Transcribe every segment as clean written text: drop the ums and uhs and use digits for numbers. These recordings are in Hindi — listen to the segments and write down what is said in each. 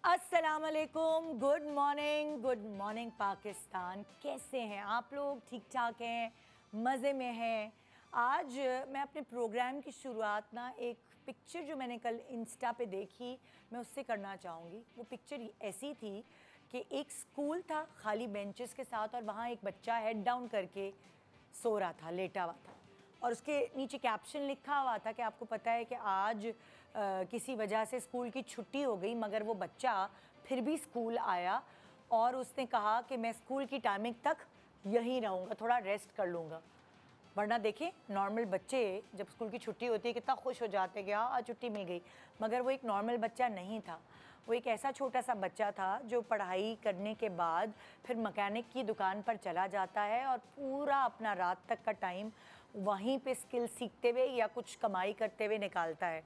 अस्सलामुअलैकुम, गुड मॉर्निंग पाकिस्तान। कैसे हैं आप लोग? ठीक ठाक हैं, मज़े में हैं। आज मैं अपने प्रोग्राम की शुरुआत ना एक पिक्चर जो मैंने कल इंस्टा पे देखी मैं उससे करना चाहूँगी। वो पिक्चर ऐसी थी कि एक स्कूल था खाली बेंचेस के साथ और वहाँ एक बच्चा हेड डाउन करके सो रहा था, लेटा हुआ था और उसके नीचे कैप्शन लिखा हुआ था कि आपको पता है कि आज किसी वजह से स्कूल की छुट्टी हो गई मगर वो बच्चा फिर भी स्कूल आया और उसने कहा कि मैं स्कूल की टाइमिंग तक यहीं रहूँगा, थोड़ा रेस्ट कर लूँगा। वरना देखें नॉर्मल बच्चे जब स्कूल की छुट्टी होती है कितना खुश हो जाते हैं कि हाँ आज छुट्टी मिल गई, मगर वो एक नॉर्मल बच्चा नहीं था। वो एक ऐसा छोटा सा बच्चा था जो पढ़ाई करने के बाद फिर मैकेनिक की दुकान पर चला जाता है और पूरा अपना रात तक का टाइम वहीं पे स्किल सीखते हुए या कुछ कमाई करते हुए निकालता है।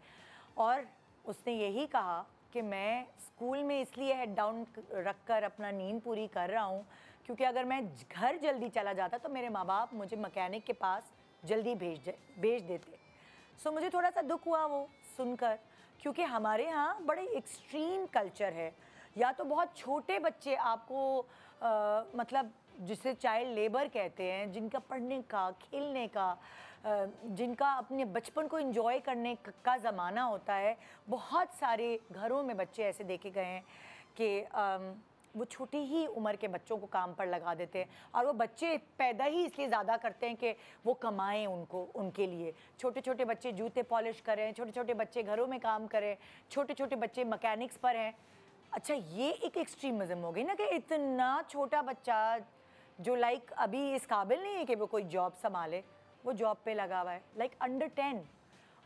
और उसने यही कहा कि मैं स्कूल में इसलिए हेड डाउन रख कर अपना नींद पूरी कर रहा हूँ क्योंकि अगर मैं घर जल्दी चला जाता तो मेरे माँ बाप मुझे मैकेनिक के पास जल्दी भेज देते। सो मुझे थोड़ा सा दुख हुआ वो सुनकर, क्योंकि हमारे यहाँ बड़े एक्सट्रीम कल्चर है। या तो बहुत छोटे बच्चे आपको मतलब जिसे चाइल्ड लेबर कहते हैं, जिनका पढ़ने का, खेलने का, जिनका अपने बचपन को एंजॉय करने का ज़माना होता है, बहुत सारे घरों में बच्चे ऐसे देखे गए हैं कि वो छोटी ही उम्र के बच्चों को काम पर लगा देते हैं और वो बच्चे पैदा ही इसलिए ज़्यादा करते हैं कि वो कमाएं उनके लिए। छोटे छोटे बच्चे जूते पॉलिश करें, छोटे छोटे बच्चे घरों में काम करें, छोटे छोटे बच्चे मैकेनिक्स पर हैं। अच्छा, ये एक एक्सट्रीमिज़म हो गई ना कि इतना छोटा बच्चा जो लाइक अभी इस काबिल नहीं है कि वो कोई जॉब संभाले, वो जॉब पे लगा हुआ है, लाइक अंडर 10।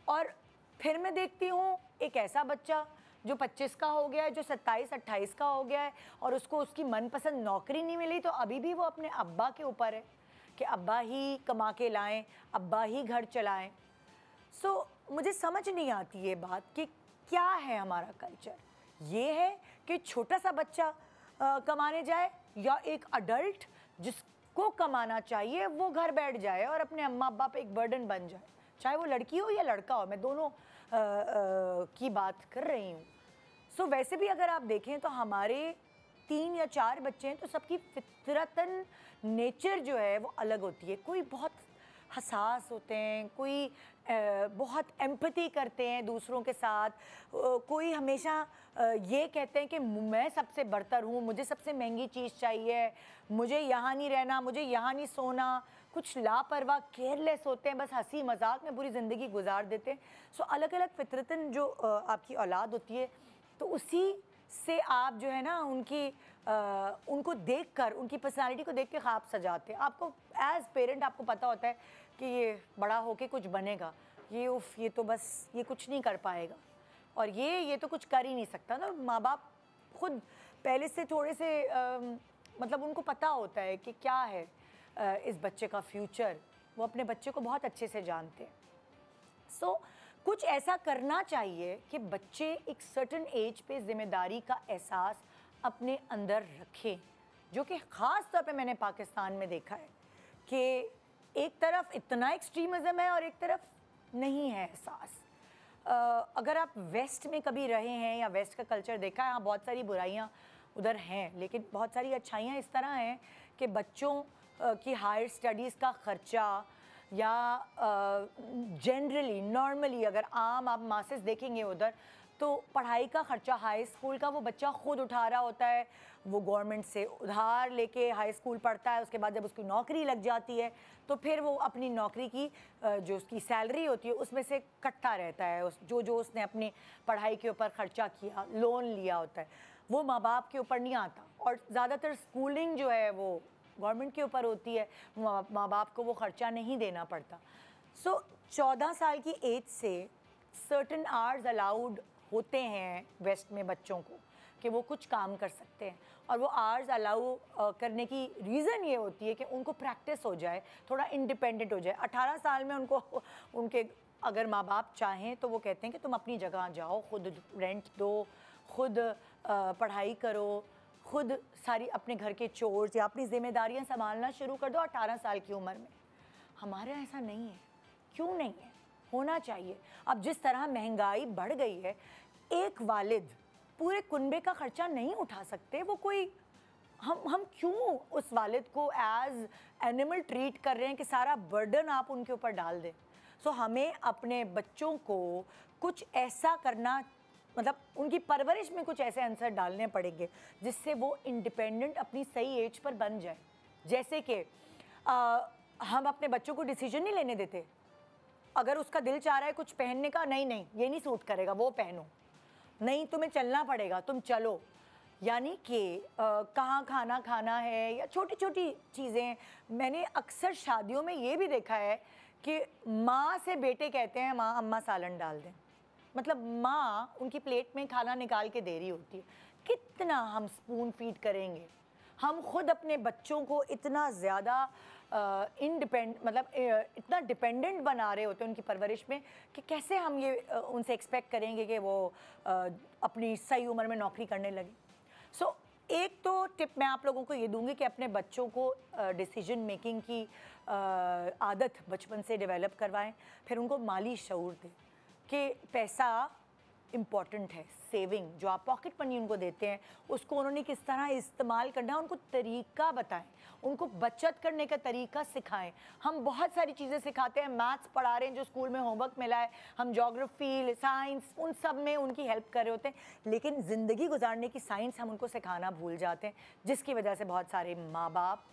और फिर मैं देखती हूँ एक ऐसा बच्चा जो 25 का हो गया है, जो 27-28 का हो गया है और उसको उसकी मनपसंद नौकरी नहीं मिली, तो अभी भी वो अपने अब्बा के ऊपर है कि अब्बा ही कमा के लाएं, अब्बा ही घर चलाएं। सो मुझे समझ नहीं आती ये बात कि क्या है हमारा कल्चर। ये है कि छोटा सा बच्चा कमाने जाए या एक अडल्ट जिसको कमाना चाहिए वो घर बैठ जाए और अपने अम्मा अब्बा पे एक बर्डन बन जाए, चाहे वो लड़की हो या लड़का हो। मैं दोनों की बात कर रही हूँ। सो वैसे भी अगर आप देखें तो हमारे 3 या 4 बच्चे हैं तो सबकी फितरतन नेचर जो है वो अलग होती है। कोई बहुत हसास होते हैं, कोई बहुत एम्पैथी करते हैं दूसरों के साथ, कोई हमेशा ये कहते हैं कि मैं सबसे बरतर हूँ, मुझे सबसे महंगी चीज़ चाहिए, मुझे यहाँ नहीं रहना, मुझे यहाँ नहीं सोना। कुछ लापरवाह केयरलेस होते हैं, बस हंसी मजाक में पूरी ज़िंदगी गुजार देते हैं। सो अलग अलग फितरतन जो आपकी औलाद होती है तो उसी से आप जो है ना उनको देखकर, उनकी पर्सनालिटी को देख के ख्वाब सजाते हैं। आपको एज पेरेंट आपको पता होता है कि ये बड़ा होके कुछ बनेगा, ये तो बस ये कुछ नहीं कर पाएगा और ये तो कुछ कर ही नहीं सकता ना। माँ बाप खुद पहले से थोड़े से मतलब उनको पता होता है कि क्या है इस बच्चे का फ्यूचर, वो अपने बच्चे को बहुत अच्छे से जानते हैं। सो कुछ ऐसा करना चाहिए कि बच्चे एक सर्टन एज पे ज़िम्मेदारी का एहसास अपने अंदर रखें, जो कि ख़ास तौर पे मैंने पाकिस्तान में देखा है कि एक तरफ इतना एक्सट्रीमिज़म है और एक तरफ नहीं है एहसास। अगर आप वेस्ट में कभी रहे हैं या वेस्ट का कल्चर देखा है, यहाँ बहुत सारी बुराइयाँ उधर हैं लेकिन बहुत सारी अच्छाइयाँ इस तरह हैं कि बच्चों की हायर स्टडीज़ का ख़र्चा या जनरली नॉर्मली अगर आम आप मासेस देखेंगे उधर तो पढ़ाई का ख़र्चा हाई स्कूल का वो बच्चा ख़ुद उठा रहा होता है। वो गवर्नमेंट से उधार लेके हाई स्कूल पढ़ता है, उसके बाद जब उसकी नौकरी लग जाती है तो फिर वो अपनी नौकरी की जो उसकी सैलरी होती है उसमें से कटता रहता है। जो उसने अपनी पढ़ाई के ऊपर ख़र्चा किया, लोन लिया होता है, वो माँ बाप के ऊपर नहीं आता और ज़्यादातर स्कूलिंग जो है वो गवर्नमेंट के ऊपर होती है, माँ बाप को वो ख़र्चा नहीं देना पड़ता। सो 14 साल की एज से सर्टन आवर्स अलाउड होते हैं वेस्ट में बच्चों को कि वो कुछ काम कर सकते हैं और वो आवर्स अलाउ करने की रीज़न ये होती है कि उनको प्रैक्टिस हो जाए, थोड़ा इंडिपेंडेंट हो जाए। 18 साल में उनको उनके अगर माँ बाप चाहें तो वो कहते हैं कि तुम अपनी जगह जाओ, खुद रेंट दो, खुद पढ़ाई करो, खुद सारी अपने घर के चोर्स या अपनी जिम्मेदारियां संभालना शुरू कर दो 18 साल की उम्र में। हमारे ऐसा नहीं है। क्यों नहीं है? होना चाहिए। अब जिस तरह महंगाई बढ़ गई है, एक वालिद पूरे कुनबे का खर्चा नहीं उठा सकते, वो कोई हम क्यों उस वालिद को एज एनिमल ट्रीट कर रहे हैं कि सारा बर्डन आप उनके ऊपर डाल दें। सो हमें अपने बच्चों को कुछ ऐसा करना, मतलब उनकी परवरिश में कुछ ऐसे आंसर डालने पड़ेंगे जिससे वो इंडिपेंडेंट अपनी सही एज पर बन जाए। जैसे कि हम अपने बच्चों को डिसीजन नहीं लेने देते। अगर उसका दिल चाह रहा है कुछ पहनने का, नहीं नहीं ये नहीं सूट करेगा, वो पहनो, नहीं तुम्हें चलना पड़ेगा, तुम चलो। यानी कि कहाँ खाना खाना है या छोटी छोटी चीज़ें। मैंने अक्सर शादियों में ये भी देखा है कि माँ से बेटे कहते हैं माँ अम्मा सालन डाल दें, मतलब माँ उनकी प्लेट में खाना निकाल के दे रही होती है। कितना हम स्पून फीड करेंगे? हम खुद अपने बच्चों को इतना ज़्यादा मतलब इतना डिपेंडेंट बना रहे होते हैं उनकी परवरिश में कि कैसे हम ये उनसे एक्सपेक्ट करेंगे कि वो अपनी सही उम्र में नौकरी करने लगे। सो एक तो टिप मैं आप लोगों को ये दूंगी कि अपने बच्चों को डिसीजन मेकिंग की आदत बचपन से डेवलप करवाएं। फिर उनको माली शऊर दें कि पैसा इम्पॉर्टेंट है। सेविंग जो आप पॉकेट मनी उनको देते हैं उसको उन्होंने किस तरह इस्तेमाल करना है उनको तरीका बताएं, उनको बचत करने का तरीका सिखाएं। हम बहुत सारी चीज़ें सिखाते हैं, मैथ्स पढ़ा रहे हैं जो स्कूल में होमवर्क मिला है, हम ज्योग्राफी साइंस उन सब में उनकी हेल्प कर रहे होते हैं, लेकिन ज़िंदगी गुजारने की साइंस हम उनको सिखाना भूल जाते हैं, जिसकी वजह से बहुत सारे माँ बाप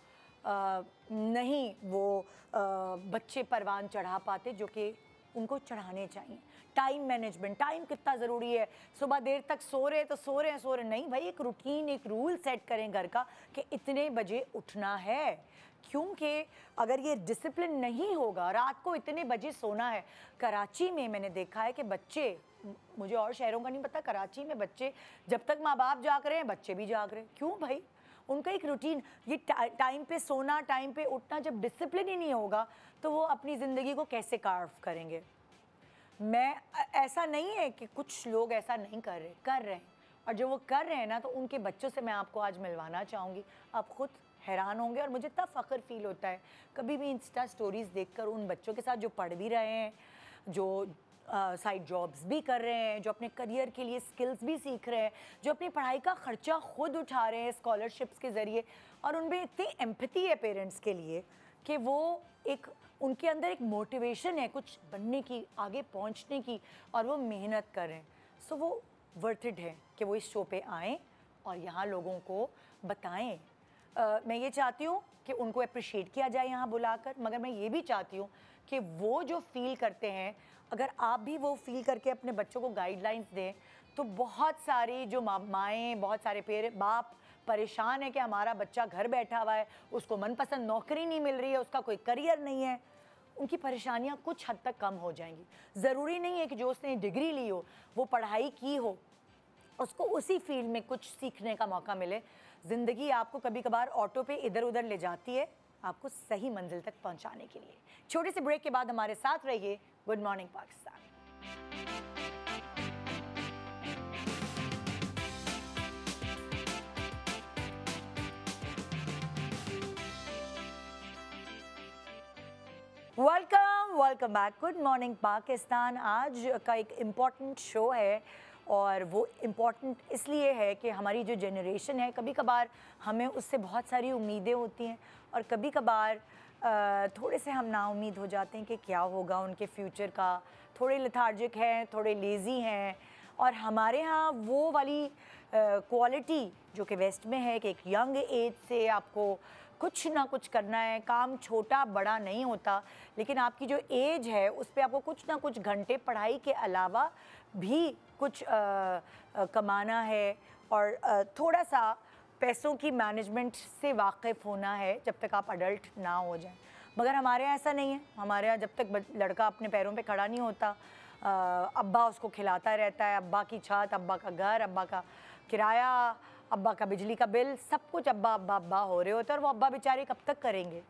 नहीं वो बच्चे परवान चढ़ा पाते जो कि उनको चढ़ाने चाहिए। टाइम मैनेजमेंट, टाइम कितना ज़रूरी है। सुबह देर तक सो रहे तो सो रहे नहीं भाई, एक रूटीन एक रूल सेट करें घर का कि इतने बजे उठना है, क्योंकि अगर ये डिसिप्लिन नहीं होगा, रात को इतने बजे सोना है। कराची में मैंने देखा है कि बच्चे, मुझे और शहरों का नहीं पता, कराची में बच्चे जब तक माँ बाप जाग रहे हैं बच्चे भी जाग रहे हैं। क्यों भाई? उनका एक रूटीन, ये टाइम पे सोना टाइम पे उठना, जब डिसिप्लिन ही नहीं होगा तो वो अपनी ज़िंदगी को कैसे कार्व करेंगे। मैं ऐसा नहीं है कि कुछ लोग ऐसा नहीं कर रहे हैं, और जो वो कर रहे हैं ना तो उनके बच्चों से मैं आपको आज मिलवाना चाहूँगी। आप खुद हैरान होंगे और मुझे तब फ़ख्र फील होता है कभी भी इंस्टा स्टोरीज़ देखकर उन बच्चों के साथ जो पढ़ भी रहे हैं, जो साइड जॉब्स भी कर रहे हैं, जो अपने करियर के लिए स्किल्स भी सीख रहे हैं, जो अपनी पढ़ाई का ख़र्चा खुद उठा रहे हैं स्कॉलरशिप्स के ज़रिए, और उनमें इतनी एम्पैथी है पेरेंट्स के लिए कि वो एक, उनके अंदर एक मोटिवेशन है कुछ बनने की, आगे पहुंचने की, और वो मेहनत करें। सो वो वर्थ इट है कि वो इस शो पे आएँ और यहाँ लोगों को बताएं। मैं ये चाहती हूँ कि उनको अप्रिशिएट किया जाए यहाँ बुलाकर, मगर मैं ये भी चाहती हूँ कि वो जो फील करते हैं, अगर आप भी वो फील करके अपने बच्चों को गाइडलाइंस दें, तो बहुत सारी जो माएँ, बहुत सारे बाप परेशान है कि हमारा बच्चा घर बैठा हुआ है, उसको मनपसंद नौकरी नहीं मिल रही है, उसका कोई करियर नहीं है, उनकी परेशानियां कुछ हद तक कम हो जाएंगी। ज़रूरी नहीं है कि जो उसने डिग्री ली हो, वो पढ़ाई की हो, उसको उसी फील्ड में कुछ सीखने का मौका मिले। ज़िंदगी आपको कभी कभार ऑटो पे इधर उधर ले जाती है आपको सही मंजिल तक पहुंचाने के लिए। छोटे से ब्रेक के बाद हमारे साथ रहिए। Good morning Pakistan. Welcome back. Good morning Pakistan. आज का एक इम्पॉर्टेंट शो है, और वो इम्पॉर्टेंट इसलिए है कि हमारी जो जनरेशन है, कभी कभार हमें उससे बहुत सारी उम्मीदें होती हैं, और कभी कभार थोड़े से हम नाउम्मीद हो जाते हैं कि क्या होगा उनके फ्यूचर का। थोड़े लेथार्जिक हैं, थोड़े लेज़ी हैं, और हमारे यहाँ वो वाली क्वालिटी जो कि वेस्ट में है कि एक यंग एज से आपको कुछ ना कुछ करना है। काम छोटा बड़ा नहीं होता, लेकिन आपकी जो एज है उस पर आपको कुछ ना कुछ घंटे पढ़ाई के अलावा भी कुछ कमाना है, और थोड़ा सा पैसों की मैनेजमेंट से वाकिफ़ होना है जब तक आप अडल्ट ना हो जाएं। मगर हमारे यहाँ ऐसा नहीं है। हमारे यहाँ जब तक लड़का अपने पैरों पे खड़ा नहीं होता, अब्बा उसको खिलाता रहता है। अब्बा की छत, अब्बा का घर, अब्बा का किराया, अब्बा का बिजली का बिल, सब कुछ अब्बा अब्बा अब्बा हो रहे होते हैं, और वो अब्बा बेचारे कब तक करेंगे।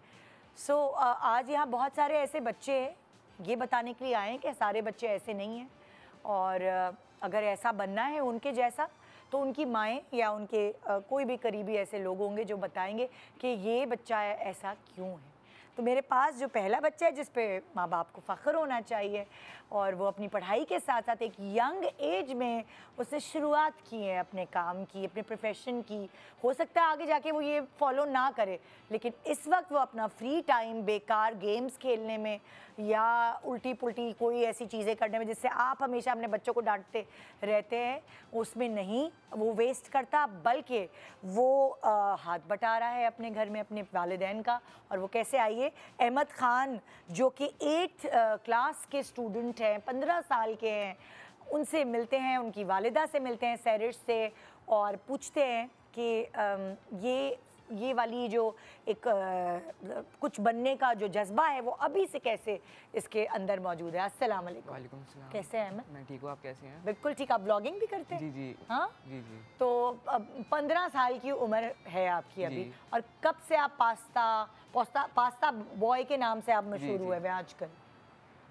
सो आज यहाँ बहुत सारे ऐसे बच्चे हैं, ये बताने के लिए आए हैं कि सारे बच्चे ऐसे नहीं हैं, और अगर ऐसा बनना है उनके जैसा, तो उनकी माएँ या उनके कोई भी करीबी ऐसे लोग होंगे जो बताएंगे कि ये बच्चा ऐसा क्यों है। तो मेरे पास जो पहला बच्चा है जिस पे माँ बाप को फ़ख्र होना चाहिए, और वो अपनी पढ़ाई के साथ साथ एक यंग एज में उसने शुरुआत की है अपने काम की, अपने प्रोफेशन की। हो सकता है आगे जाके वो ये फॉलो ना करे, लेकिन इस वक्त वो अपना फ्री टाइम बेकार गेम्स खेलने में या उल्टी पुल्टी कोई ऐसी चीज़ें करने में जिससे आप हमेशा अपने बच्चों को डांटते रहते हैं, उसमें नहीं वो वेस्ट करता, बल्कि वो हाथ बटा रहा है अपने घर में अपने वालिदैन का। और वो कैसे, आइए, अहमद ख़ान जो कि 8th क्लास के स्टूडेंट हैं, 15 साल के हैं, उनसे मिलते हैं, उनकी वालिदा से मिलते हैं, सैरिश से, और पूछते हैं कि ये वाली जो एक कुछ बनने का जो जज्बा है वो अभी से कैसे इसके अंदर मौजूद है। अस्सलाम वालेकुम। वालेकुम सलाम। कैसे हैं अहमद? मैं ठीक हूँ, आप कैसे हैं? बिल्कुल ठीक। आप ब्लॉगिंग भी करते हैं? जी जी। हाँ जी जी। तो 15 साल की उम्र है आपकी अभी, जी। और कब से आप पास्ता बॉय के नाम से आप मशहूर जी। हुए हैं आजकल?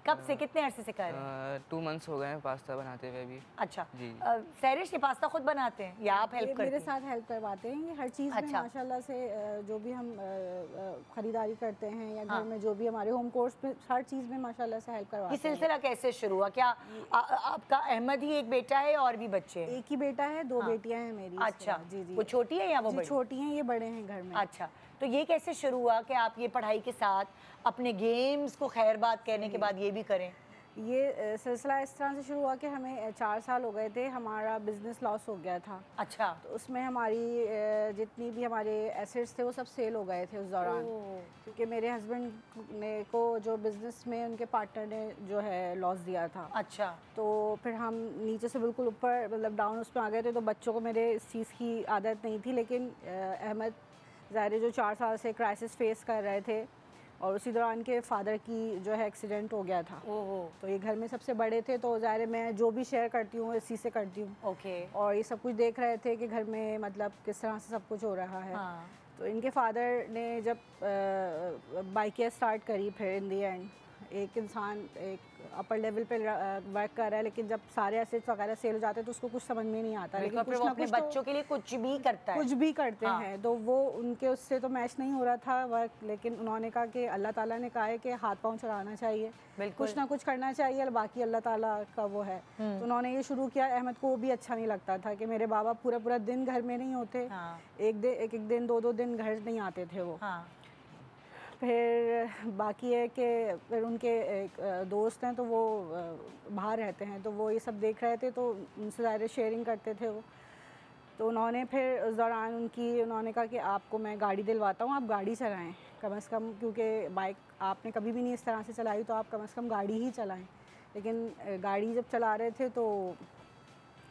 कब से, कितने अरसे से कर रहे हैं? 2 मंथ्स हो गए हैं पास्ता बनाते हुए भी। अच्छा जी। सैरिश, ये पास्ता खुद बनाते हैं या आप हेल्प करते मेरे हैं? साथ हेल्प करवाते हैं। ये हर चीज़ में अच्छा। माशाल्लाह से जो भी हम ख़रीदारी करते हैं या हाँ। घर में जो भी हमारे होम कोर्स में हर चीज़ में माशाल्लाह से हेल्प करवाते ये हैं। सिलसिला कैसे शुरू हुआ? क्या आपका अहमद ही एक बेटा है और भी बच्चे हैं? एक ही बेटा है, 2 हाँ। बेटियां हैं मेरी। अच्छा, जी जी। वो छोटी है या वो जी बड़ी? छोटी हैं, ये बड़े हैं घर में। अच्छा, तो ये कैसे शुरू हुआ कि आप ये पढ़ाई के साथ अपने गेम्स को खैर बात कहने के बाद ये भी करें? ये सिलसिला इस तरह से शुरू हुआ कि हमें 4 साल हो गए थे, हमारा बिजनेस लॉस हो गया था। अच्छा। तो उसमें हमारी जितनी भी हमारे एसेट्स थे वो सब सेल हो गए थे उस दौरान, क्योंकि मेरे हस्बैंड ने को जो बिज़नेस में उनके पार्टनर ने जो है लॉस दिया था। अच्छा। तो फिर हम नीचे से बिल्कुल ऊपर मतलब डाउन उसमें आ गए थे। तो बच्चों को मेरे इस चीज़ की आदत नहीं थी, लेकिन अहमद ज़ाहिर जो 4 साल से क्राइसिस फेस कर रहे थे, और उसी दौरान के फादर की जो है एक्सीडेंट हो गया था। तो ये घर में सबसे बड़े थे, तो ज़ाहिर मैं जो भी शेयर करती हूँ इसी से करती हूँ। ओके। और ये सब कुछ देख रहे थे कि घर में मतलब किस तरह से सब कुछ हो रहा है। हाँ। तो इनके फादर ने जब बाइकें स्टार्ट करी, फिर इन दी एंड एक इंसान एक अपर लेवल पे वर्क कर रहा है, लेकिन जब सारे एसेट्स वगैरह सेल हो जाते हैं तो उसको कुछ समझ में नहीं आता, लेकिन कुछ ना अपने कुछ बच्चों के लिए कुछ भी करता है, कुछ भी करते हाँ। हैं। तो वो उनके उससे तो मैच नहीं हो रहा था वर्क, लेकिन उन्होंने कहा कि अल्लाह ताला ने कहा है कि हाथ पांव चलाना चाहिए, कुछ ना कुछ करना चाहिए, बाकी अल्लाह ताला का वो है। तो उन्होंने ये शुरू किया। अहमद को भी अच्छा नहीं लगता था कि मेरे बाबा पूरा पूरा दिन घर में नहीं होते, एक दिन 2 दिन घर नहीं आते थे वो। फिर बाकी है कि फिर उनके एक दोस्त हैं, तो वो बाहर रहते हैं, तो वो ये सब देख रहे थे, तो उनसे ज़्यादा शेयरिंग करते थे वो। तो उन्होंने फिर उस दौरान उन्होंने कहा कि आपको मैं गाड़ी दिलवाता हूँ, आप गाड़ी चलाएं कम से कम, क्योंकि बाइक आपने कभी भी नहीं इस तरह से चलाई, तो आप कम से कम गाड़ी ही चलाएं। लेकिन गाड़ी जब चला रहे थे तो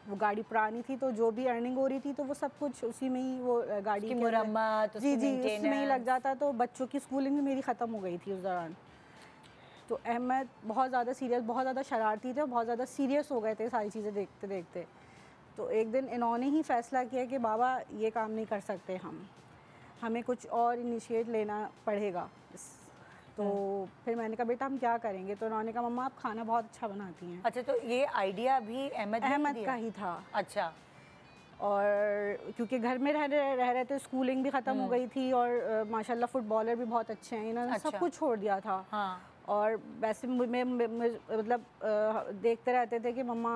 वो गाड़ी पुरानी थी, तो जो भी अर्निंग हो रही थी तो वो सब कुछ उसी में ही वो गाड़ी की मरम्मत, जी उसमें ही लग जाता। तो बच्चों की स्कूलिंग भी मेरी ख़त्म हो गई थी उस दौरान। तो अहमद बहुत ज़्यादा सीरियस, बहुत ज़्यादा शरारती थे और बहुत ज़्यादा सीरियस हो गए थे सारी चीज़ें देखते देखते। तो एक दिन इन्होंने ही फ़ैसला किया कि बाबा ये काम नहीं कर सकते, हमें कुछ और इनिशिएट लेना पड़ेगा। तो फिर मैंने कहा बेटा हम क्या करेंगे? तो उन्होंने कहा मम्मा आप खाना बहुत अच्छा बनाती हैं। अच्छा, तो ये आइडिया भी अहमद का ही था। अच्छा। और क्योंकि घर में रह रहे थे, स्कूलिंग भी ख़त्म हो गई थी, और माशाल्लाह फुटबॉलर भी बहुत अच्छे हैं, इन्होंने सब कुछ छोड़ दिया था। और वैसे मतलब देखते रहते थे कि मम्मा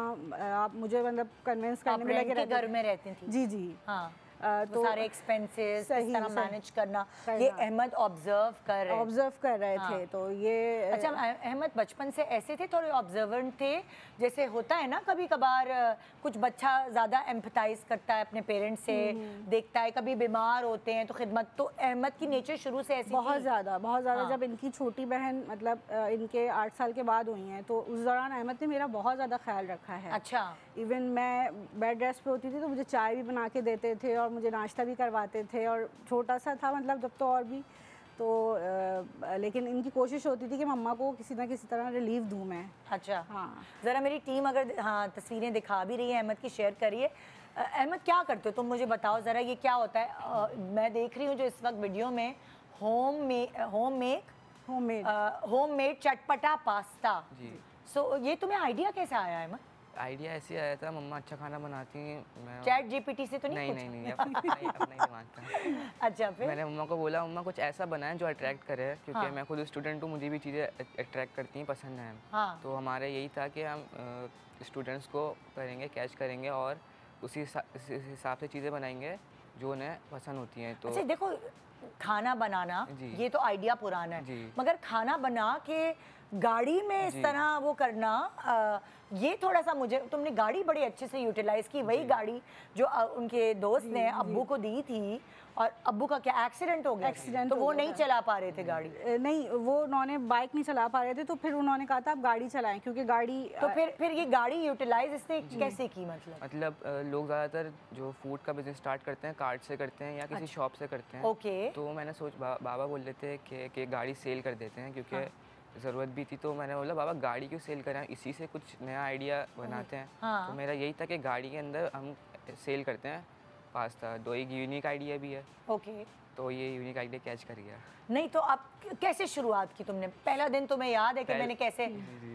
आप मुझे मतलब कन्विंस करने में लगे रहते, घर में रहती थी। जी जी। हाँ। तो सारे एक्सपेंसेस इस तरह मैनेज करना, ये अहमद ऑब्जर्व कर रहे थे। तो ये अच्छा, अहमद बचपन से ऐसे थे, थोड़े ऑब्जर्वेंट थे, जैसे होता है ना कभी कभार कुछ बच्चा ज़्यादा एम्पथाइज करता है अपने पेरेंट्स से, देखता है, कभी बीमार होते हैं तो खिदमत। तो अहमद की नेचर शुरू से ऐसी बहुत ज़्यादा। जब इनकी छोटी बहन मतलब इनके 8 साल के बाद हुई हैं, तो उस दौरान अहमद ने मेरा बहुत ज़्यादा ख्याल रखा है। अच्छा। इवन मैं बेड रेस्ट पे होती थी तो मुझे चाय भी बना के देते थे और मुझे नाश्ता भी करवाते थे, और छोटा सा था मतलब जब तो और भी तो लेकिन इनकी कोशिश होती थी कि मम्मा को किसी ना किसी तरह रिलीफ दूँ मैं। अच्छा। हाँ, ज़रा मेरी टीम अगर तस्वीरें दिखा भी रही है अहमद की, शेयर करिए। अहमद क्या करते हो तुम, मुझे बताओ ज़रा, ये क्या होता है? मैं देख रही हूँ जो इस वक्त वीडियो में होममेड चटपटा पास्ता। सो ये तुम्हें आइडिया कैसे आया अहमद? आइडिया ऐसे आया था, मम्मा अच्छा खाना बनाती हैं। मैं चैट जीपीटी से तो नहीं नहीं पूछा? नहीं नहीं, अपना ही दिमाग था। अच्छा, फिर? मैंने मम्मा को बोला, मम्मा कुछ ऐसा बनाएं जो अट्रैक्ट करे, क्योंकि हाँ। मैं खुद स्टूडेंट हूँ, मुझे भी चीज़ें अट्रैक्ट करती हैं, पसंद हैं। हाँ। तो हमारा यही था कि हम स्टूडेंट्स को करेंगे, कैच करेंगे और उसी हिसाब से चीज़ें बनाएंगे जो उन्हें पसंद होती हैं। तो अच्छा देखो, खाना बनाना जी। ये तो आइडिया पुराना है, जी। मगर खाना बना के गाड़ी में इस जी। तरह वो करना, ये थोड़ा सा मुझे, तुमने गाड़ी बड़ी अच्छे से यूटिलाइज की, वही गाड़ी जो उनके दोस्त ने अब्बू को दी थी, और अब्बू का क्या एक्सीडेंट हो गया? एक्सीडेंट तो हो वो गया नहीं था। चला पा रहे थे गाड़ी? नहीं, वो उन्होंने बाइक नहीं चला पा रहे थे, तो फिर उन्होंने कहा था आप गाड़ी चलाएं, क्योंकि गाड़ी तो फिर ये गाड़ी यूटिलाइज इसने कैसे की? मतलब लोग ज़्यादातर जो फूड का बिजनेस स्टार्ट करते हैं, कार्ट से करते हैं या किसी अच्छा। शॉप से करते हैं। ओके। तो मैंने बाबा बोल रहे थे कि गाड़ी सेल कर देते हैं, क्योंकि हाँ। ज़रूरत भी थी। तो मैंने बोला, बाबा गाड़ी क्यों सेल करें, इसी से कुछ नया आइडिया बनाते हैं। हाँ। तो मेरा यही था कि गाड़ी के अंदर हम सेल करते हैं पास्ता। तो एक यूनिक आइडिया भी है, ओके। तो ये यूनिक आइडिया कैच कर गया। नहीं तो अब कैसे शुरुआत की तुमने? पहला दिन तुम्हें याद है कि मैंने कैसे?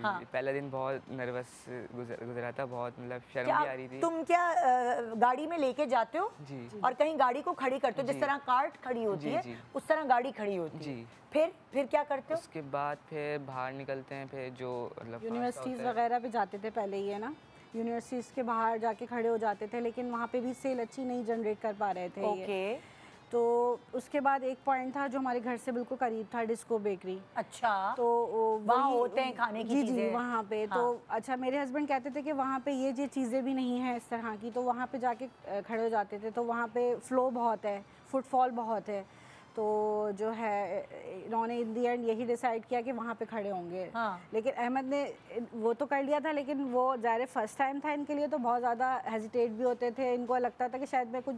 हाँ। पहला दिन बहुत नर्वस गुजरा था, बहुत मतलब शर्म क्या भी आ रही थी। तुम क्या गाड़ी में लेके जाते हो जी। और कहीं गाड़ी को खड़ी करते हो, जिस जी। तरह कार्ट खड़ी होती जी, है जी। उस तरह गाड़ी खड़ी होती है? जी। फिर क्या करते हो? उसके बाद फिर बाहर निकलते हैं, फिर जो मतलब यूनिवर्सिटीज़ वगैरह पे जाते थे पहले, ये ना यूनिवर्सिटीज़ के बाहर जाके खड़े हो जाते थे, लेकिन वहाँ पे भी सेल अच्छी नहीं जनरेट कर पा रहे थे ये। ओके। तो उसके बाद एक पॉइंट था जो हमारे घर से बिल्कुल करीब था, डिस्को बेकरी। अच्छा। तो वहाँ होते हैं खाने की जी चीज़ें? जी, वहाँ पे। हाँ। तो अच्छा, मेरे हस्बैंड कहते थे कि वहाँ पे ये चीज़ें भी नहीं हैं इस तरह की, तो वहाँ पे जाके खड़े हो जाते थे। तो वहाँ पे फ्लो बहुत है, फुटफॉल बहुत है, तो जो है इन्होंने इन दी एंड यही डिसाइड किया कि वहाँ पे खड़े होंगे। हाँ। लेकिन अहमद ने वो तो कर लिया था, लेकिन वो ज़ाहिर फर्स्ट टाइम था इनके लिए, तो बहुत ज़्यादा हेजिटेट भी होते थे। इनको लगता था कि शायद मैं कुछ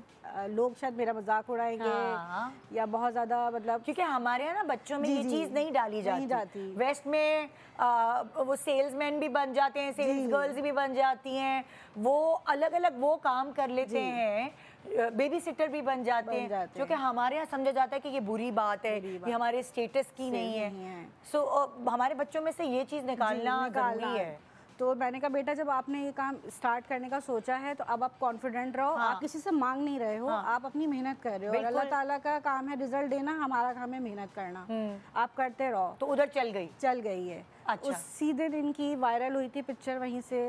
लोग शायद मेरा मजाक उड़ाएंगे। हाँ। या बहुत ज़्यादा मतलब, क्योंकि हमारे यहाँ ना बच्चों में जी, ये जी, चीज़ नहीं डाली नहीं जाती। जाती। वेस्ट में वो सेल्समैन भी बन जाते हैं, सेल्स गर्ल्स भी बन जाती हैं, वो अलग अलग वो काम कर लेते हैं, बेबी सिटर भी बन जाते हैं, जो कि हमारे यहाँ समझा जाता है कि ये बुरी बात है, ये हमारे स्टेटस की नहीं है। सो हमारे बच्चों में से ये चीज़ निकालना ज़रूरी है। तो मैंने कहा बेटा, जब आपने ये काम स्टार्ट करने का सोचा है तो अब आप कॉन्फिडेंट रहो। हाँ। आप किसी से मांग नहीं रहे हो, आप अपनी मेहनत कर रहे हो, और अल्लाह ताला का काम है रिजल्ट देना, हमारा काम है मेहनत करना। आप करते रहो। तो उधर चल गई है। अच्छा। उसी दिन इनकी वायरल हुई थी पिक्चर, वहीं से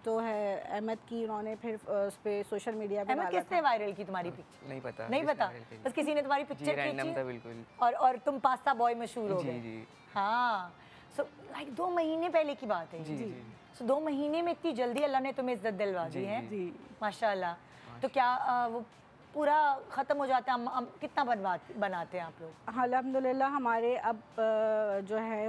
तो है अहमद की, उन्होंने फिर उस पे सोशल मीडिया पे अहमद डाला किसने वायरल की तुम्हारी पिक्चर? नहीं पता। नहीं पता, बस किसी ने तुम्हारी पिक्चर रैंडम था बिल्कुल। और तुम पास्ता बॉय मशहूर हो गए। जी। हाँ। सो लाइक 2 महीने पहले की बात है। जी। सो 2 महीने में इतनी जल्दी अल्लाह ने तुम्हें इज्जत दिलवा दी है। जी। माशाल्लाह। तो क्या वो पूरा ख़त्म हो जाता है? हम कितना बनाते हैं आप लोग? अल्हम्दुलिल्लाह हमारे अब जो है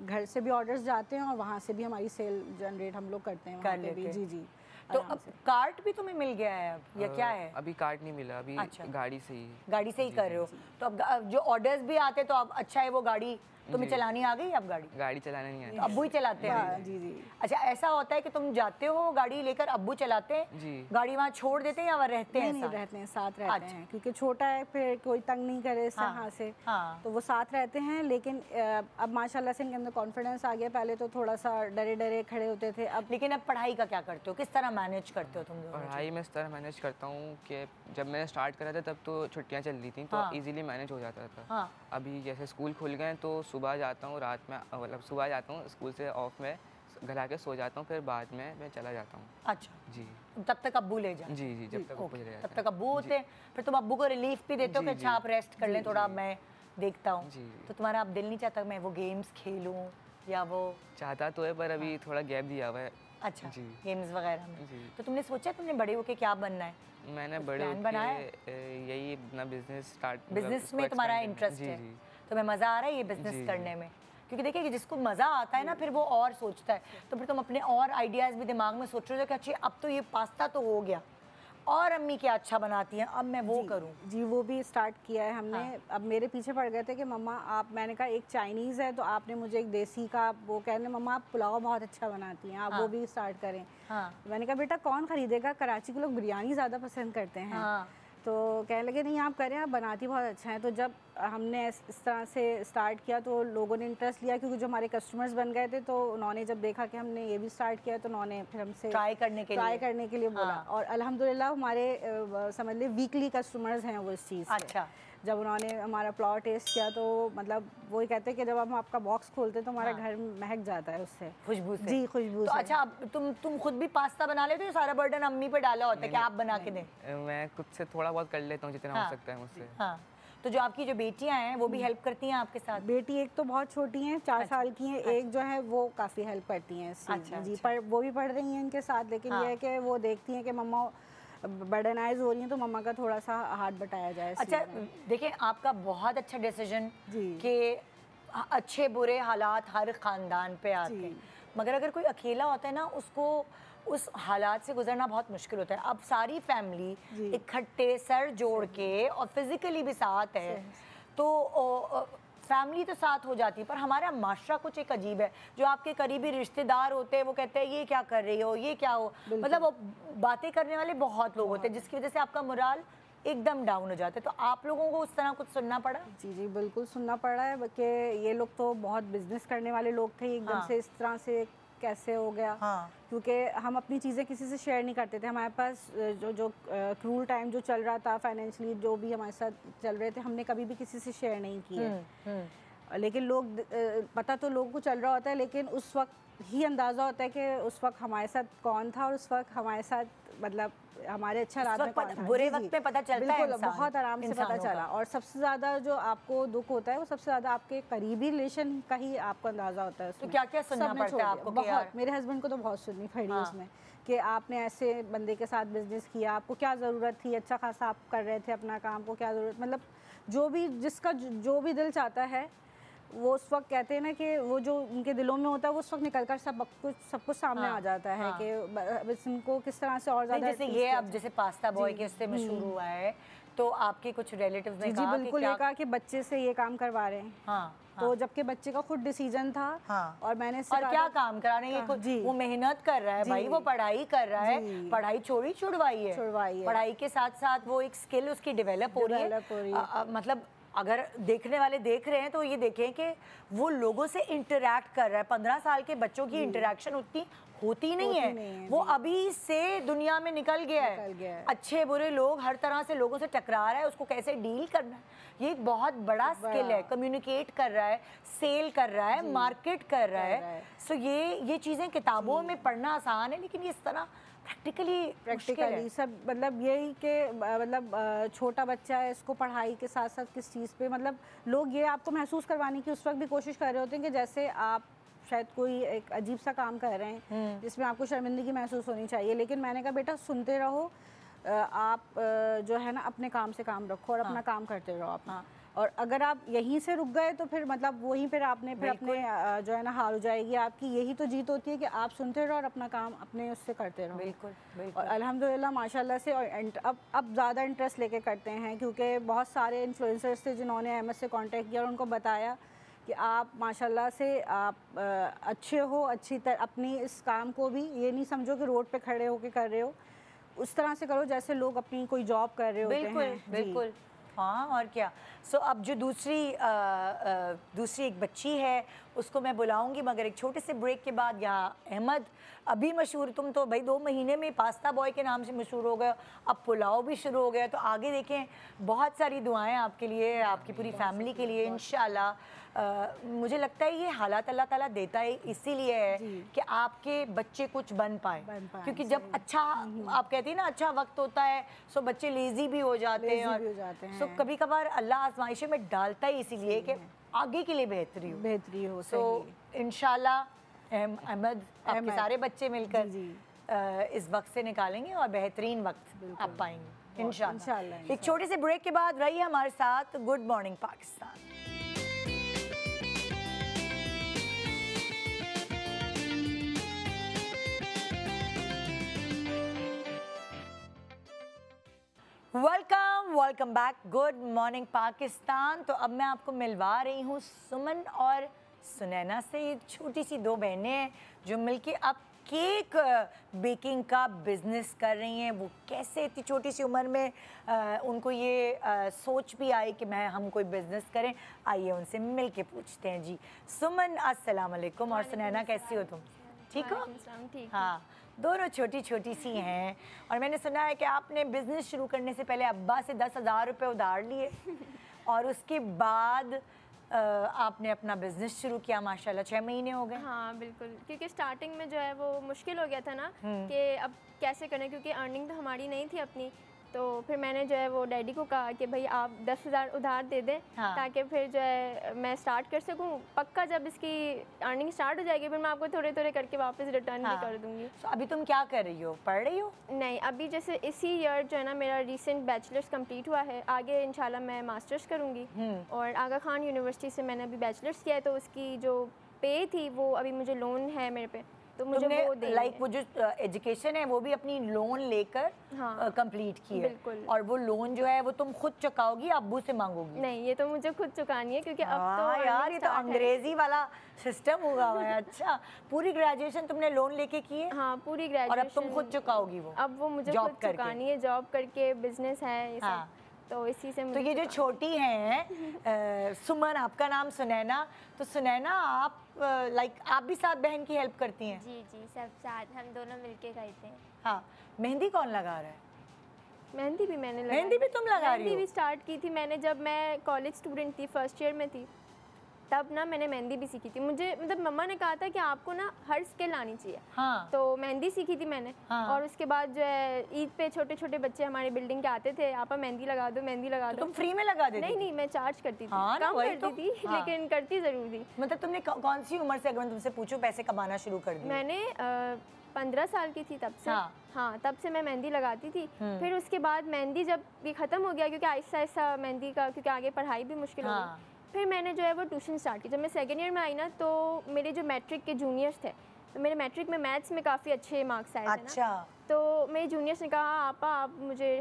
घर से भी ऑर्डर्स जाते हैं, और वहाँ से भी हमारी सेल जनरेट हम लोग करते हैं वहाँ पे भी। जी जी। तो अब कार्ट भी तुम्हें मिल गया है अब, या क्या है? अभी कार्ट नहीं मिला, अभी अच्छा। गाड़ी से ही कर रहे हो। तो अब जो ऑर्डर्स भी आते तो अब अच्छा है, वो गाड़ी तुम्हें चलानी आ गई? अब गाड़ी चलाना नहीं तो आता। अब्बू ही चलाते हैं? जी जी। अच्छा, ऐसा होता है कि तुम जाते हो गाड़ी लेकर, अब्बू चलाते हैं? जी। गाड़ी वहाँ छोड़ देते हैं या वह रहते हैं? नहीं, रहते हैं, साथ रहते हैं, क्योंकि छोटा है, फिर कोई तंग नहीं करे इस तरह से। हाँ। तो वो साथ रहते हैं। लेकिन अब माशाल्लाह से इनके अंदर कॉन्फिडेंस आ गया। पहले तो थोड़ा सा डरे डरे खड़े होते थे। अब लेकिन अब पढ़ाई का क्या करते हो? किस तरह मैनेज करते हो तुम लोग? पढ़ाई में इस तरह मैनेज करता हूँ कि जब मैंने स्टार्ट करा था तब तो छुट्टियाँ चल रही थी, तो हाँ। इजीली मैनेज हो जाता था। हाँ। अभी जैसे स्कूल खुल गए तो सुबह जाता हूँ, रात में मतलब सुबह जाता हूँ स्कूल से ऑफ में, घर आके सो जाता हूँ, फिर बाद में मैं चला जाता हूँ। अच्छा। जी। तब तक अब्बू ले जाते? जी, जब तक अब्बू ले जाते तब तक अब्बू होते हैं, फिर तुम अब्बू को रिलीफ भी देते हो कि अच्छा आप रेस्ट कर लें थोड़ा, मैं देखता हूँ। तो तुम्हारा अब दिल नहीं चाहता मैं वो गेम्स खेलूँ या वो? चाहता तो है, पर अभी थोड़ा गैप दिया हुआ है। अच्छा। गेम्स वगैरह में। तो तुमने सोचा तुमने बड़े होके क्या बनना है? मैंने बड़े होके यही अपना बिजनेस स्टार्ट, बिजनेस में तुम्हारा इंटरेस्ट है? तुम्हें मज़ा आ रहा है ये बिजनेस करने में? क्योंकि देखिए कि जिसको मज़ा आता है ना, फिर वो और सोचता है, तो फिर तुम अपने और आइडियाज़ भी दिमाग में सोच रहे हो कि अच्छा अब तो ये पास्ता तो हो गया, और अम्मी क्या अच्छा बनाती हैं, अब मैं वो करूं। जी, वो भी स्टार्ट किया है हमने। हाँ। अब मेरे पीछे पड़ गए थे कि मम्मा आप, मैंने कहा एक चाइनीज़ है, तो आपने मुझे एक देसी का, वो कहने मम्मा आप पुलाव बहुत अच्छा बनाती हैं, आप वो भी स्टार्ट करें। हाँ। मैंने कहा बेटा कौन ख़रीदेगा, कराची के लोग बिरयानी ज़्यादा पसंद करते हैं। हाँ। तो कहने लगे नहीं आप करें, आप बनाती बहुत अच्छा है। तो जब हमने इस तरह से स्टार्ट किया तो लोगों ने इंटरेस्ट लिया, क्योंकि जो हमारे कस्टमर्स बन गए थे तो उन्होंने जब देखा कि हमने ये भी स्टार्ट किया तो उन्होंने फिर हमसे ट्राई करने के लिए बोला। और अल्हम्दुलिल्लाह हमारे समझ लें वीकली कस्टमर्स हैं वो इस चीज़। अच्छा। जब उन्होंने हमारा प्लॉट टेस्ट किया तो मतलब वही कहते हैं कि जब हम आपका बॉक्स खोलते हैं तो हमारा घर महक जाता है उससे, खुशबू से। जी, खुशबू तो से। अच्छा, अब तुम खुद भी पास्ता बना लेते हो, सारा बर्डन अम्मी पे डाला होता है कि आप बना के दें? मैं खुद से थोड़ा बहुत कर लेता हूँ जितना हो सकता है मुझसे। हाँ, तो जो आपकी जो बेटियां हैं वो भी हेल्प करती हैं आपके साथ? बेटी एक तो बहुत छोटी हैं, 4 साल की हैं, एक जो है वो काफ़ी हेल्प करती हैं जी। पर वो भी पढ़ रही हैं इनके साथ, लेकिन ये है कि वो देखती हैं कि मम्मा बर्डनाइज हो रही हैं तो मम्मा का थोड़ा सा हाथ बटाया जाए। अच्छा, देखिए आपका बहुत अच्छा डिसीजन कि अच्छे बुरे हालात हर ख़ानदान पे आते हैं, मगर अगर कोई अकेला होता है ना, उसको उस हालात से गुजरना बहुत मुश्किल होता है। अब सारी फैमिली इकट्ठे सर जोड़ के और फिज़िकली भी साथ है तो फैमिली तो साथ हो जाती है, पर हमारा माशरा कुछ एक अजीब है। जो आपके करीबी रिश्तेदार होते हैं वो कहते हैं ये क्या कर रही हो, ये क्या हो, मतलब वो बातें करने वाले बहुत लोग होते हैं जिसकी वजह से आपका मोराल एकदम डाउन हो जाता है। तो आप लोगों को उस तरह कुछ सुनना पड़ा? जी बिल्कुल सुनना पड़ा है कि ये लोग तो बहुत बिजनेस करने वाले लोग थे, एकदम से इस तरह से कैसे हो गया। क्योंकि हम अपनी चीज़ें किसी से शेयर नहीं करते थे। हमारे पास जो क्रूल टाइम जो चल रहा था फाइनेंशियली, जो भी हमारे साथ चल रहे थे, हमने कभी भी किसी से शेयर नहीं किए। लेकिन लोग पता तो लोगों को चल रहा होता है, लेकिन उस वक्त ही अंदाज़ा होता है कि उस वक्त हमारे साथ कौन था और उस वक्त हमारे साथ मतलब हमारे अच्छा रात में कौन था। बुरे वक्त में पता चलता है, बहुत आराम से पता चला। और सबसे ज़्यादा जो आपको दुख होता है वो सबसे ज़्यादा आपके करीबी रिलेशन का ही आपको अंदाज़ा होता है। तो क्या क्या सुनना पड़ता है आपको? बहुत, मेरे हस्बैंड को तो बहुत सुननी पड़ी उसमें कि आपने ऐसे बंदे के साथ बिजनेस किया, आपको क्या ज़रूरत थी, अच्छा खासा आप कर रहे थे अपना काम, को क्या ज़रूरत, मतलब जो भी जिसका जो भी दिल चाहता है वो उस वक्त कहते हैं ना कि वो जो उनके दिलों में होता है वो उस वक्त निकल कर सब कुछ सामने आ जाता है कि इनको किस तरह से और ज़्यादा। जैसे ये अब जैसे पास्ता बॉय के उससे मशहूर हुआ है, तो आपके कुछ रिलेटिव्स ने कहा बिल्कुल ये कहा कि बच्चे से ये काम करवा रहे हैं। तो जबकि बच्चे का खुद डिसीजन था और मैंने और क्या काम करा रहे हैं, वो मेहनत कर रहा है भाई, वो पढ़ाई कर रहा है, पढ़ाई छुड़वाई है, पढ़ाई के साथ साथ वो एक स्किल उसकी डेवलप हो रही है। मतलब अगर देखने वाले देख रहे हैं तो ये देखें कि वो लोगों से इंटरैक्ट कर रहा है। 15 साल के बच्चों की इंटरैक्शन उतनी होती नहीं है, वो अभी से दुनिया में निकल गया है। अच्छे बुरे लोग, हर तरह से लोगों से टकरा रहा है, उसको कैसे डील करना है, ये एक बहुत बड़ा स्किल है। कम्युनिकेट कर रहा है, सेल कर रहा है, मार्केट कर रहा है। सो ये चीज़ें किताबों में पढ़ना आसान है, लेकिन इस तरह प्रैक्टिकली सब मतलब यही कि मतलब छोटा बच्चा है, इसको पढ़ाई के साथ साथ किस चीज़ पे, मतलब लोग ये आपको महसूस करवाने की उस वक्त भी कोशिश कर रहे होते हैं कि जैसे आप शायद कोई एक अजीब सा काम कर रहे हैं जिसमें आपको शर्मिंदगी महसूस होनी चाहिए। लेकिन मैंने कहा बेटा सुनते रहो, आप जो है ना अपने काम से काम रखो और अपना काम करते रहो अपना। और अगर आप यहीं से रुक गए तो फिर मतलब वहीं पर आपने फिर अपने जो है ना हार हो जाएगी आपकी। यही तो जीत होती है कि आप सुनते रहो और अपना काम अपने उससे करते रहो। बिल्कुल। और अल्हम्दुलिल्लाह माशाल्लाह से, और अब ज़्यादा इंटरेस्ट लेके करते हैं, क्योंकि बहुत सारे इन्फ्लुएंसर्स थे जिन्होंने अहमद से कांटेक्ट किया और उनको बताया कि आप माशाल्लाह से आप अच्छे हो, अच्छी तरह अपनी इस काम को भी ये नहीं समझो कि रोड पे खड़े होके कर रहे हो, उस तरह से करो जैसे लोग अपनी कोई जॉब कर रहे होते हैं। बिल्कुल। हाँ, और क्या। अब जो दूसरी एक बच्ची है उसको मैं बुलाऊंगी, मगर एक छोटे से ब्रेक के बाद। यहाँ अहमद अभी मशहूर, तुम तो भाई 2 महीने में पास्ता बॉय के नाम से मशहूर हो गए, अब पुलाव भी शुरू हो गया। तो आगे देखें, बहुत सारी दुआएं आपके लिए, आपकी पूरी फैमिली के लिए इंशाल्लाह। मुझे लगता है ये हालात अल्लाह ताला देता है इसीलिए है कि आपके बच्चे कुछ बन पाए, क्योंकि जब अच्छा आप कहती हैं ना अच्छा वक्त होता है सो बच्चे लेजी भी हो जाते हैं, और सो कभी कभार अल्लाह आजमाइशें में डालता ही इसीलिए कि आगे के लिए बेहतरी हो। सो इंशाल्लाह अहमद आपके सारे बच्चे मिलकर इस वक्त से निकालेंगे और बेहतरीन वक्त आप पाएंगे इंशाल्लाह। एक छोटे से ब्रेक के बाद रहिए हमारे साथ। Good morning Pakistan. Welcome back. Good morning Pakistan. तो अब मैं आपको मिलवा रही हूँ सुमन और सुनैना से। ये छोटी सी 2 बहनें हैं जो मिलके अब केक बेकिंग का बिजनेस कर रही हैं, वो कैसे इतनी छोटी सी उम्र में उनको ये सोच भी आई कि हम कोई बिजनेस करें। आइए उनसे मिल के पूछते हैं जी। सुमन अस्सलाम वालेकुम, और सुनैना कैसी हो तुम? ठीक हो? ठीक। हाँ, दोनों छोटी छोटी सी हैं। और मैंने सुना है कि आपने बिजनेस शुरू करने से पहले अब्बा से 10,000 रुपये उधार लिए और उसके बाद आपने अपना बिजनेस शुरू किया। माशाल्लाह 6 महीने हो गए। हाँ बिल्कुल, क्योंकि स्टार्टिंग में जो है वो मुश्किल हो गया था ना कि अब कैसे करें, क्योंकि अर्निंग तो हमारी नहीं थी अपनी। तो फिर मैंने जो है वो डैडी को कहा कि भाई आप 10,000 उधार दे दें, हाँ। ताकि फिर जो है मैं स्टार्ट कर सकूं। पक्का जब इसकी अर्निंग स्टार्ट हो जाएगी फिर मैं आपको थोड़े थोड़े करके वापस रिटर्न भी कर दूंगी। तो अभी तुम क्या कर रही हो, पढ़ रही हो? नहीं, अभी जैसे इसी ईयर जो है ना मेरा रिसेंट बैचलर्स कंप्लीट हुआ है, आगे इंशाल्लाह मैं मास्टर्स करूँगी। और आगा खान यूनिवर्सिटी से मैंने अभी बैचलर्स किया है, तो उसकी जो पे थी वो अभी मुझे लोन है मेरे पे, तो मुझे वो देना लाइक वो जो एजुकेशन है वो भी अपनी लोन लेकर कंप्लीट की है। बिल्कुल। और वो लोन जो है वो तुम खुद चुकाओगी, अब्बू से मांगोगी? नहीं, ये तो मुझे खुद चुकानी है, क्योंकि अब तो यार ये तो अंग्रेजी वाला सिस्टम हुआ हुआ है। अच्छा, पूरी ग्रेजुएशन तुमने लोन लेके की है? हाँ, पूरी ग्रेजुएशन। और अब तुम खुद चुकाओगी वो? अब वो मुझे खुद चुकानी है, जॉब करके, बिजनेस है ये सब। तो इसी से तो ये जो छोटी हैं सुमन, आपका नाम सुनैना, तो सुनैना आप लाइक आप भी साथ बहन की हेल्प करती हैं? जी जी, सब साथ हम दोनों मिलके करते हैं। हाँ, मेहंदी कौन लगा रहा है? मेहंदी भी मैंने लगाई। मेहंदी भी तुम लगा रही हो? मेहंदी भी स्टार्ट की थी मैंने जब मैं कॉलेज स्टूडेंट थी, फर्स्ट ईयर में थी, तब ना मैंने मेहंदी भी सीखी थी। मुझे मतलब मम्मा ने कहा था कि आपको ना हर स्किल आनी चाहिए। हाँ। तो मेहंदी सीखी थी मैंने। हाँ। और उसके बाद जो है ईद पे छोटे छोटे बच्चे हमारी बिल्डिंग के आते थे, आपा मेहंदी लगा दो, मेहंदी लगा दो। तुम फ्री में लगा देती? नहीं, मैं चार्ज करती थी। हाँ, कम करती थी, लेकिन करती जरूर थी। मतलब तुमने कौन सी उम्र से, अगर मैं तुमसे पूछूं, पैसे कमाना शुरू कर दिया? मैंने 15 साल की थी तब से। हाँ, तब से मैं मेहंदी लगाती थी। फिर उसके बाद मेहंदी जब ये ख़त्म हो गया, क्योंकि आहिस्ता आहिस्ता मेहंदी का, क्योंकि आगे पढ़ाई भी मुश्किल हो गई, फिर मैंने जो है वो ट्यूशन स्टार्ट की। जब मैं सेकेंड ईयर में आई ना, तो मेरे जो मैट्रिक के जूनियर्स थे, तो मेरे मैट्रिक में मैथ्स में काफ़ी अच्छे मार्क्स आए थे। अच्छा। तो मेरे जूनियर्स ने कहा आपा आप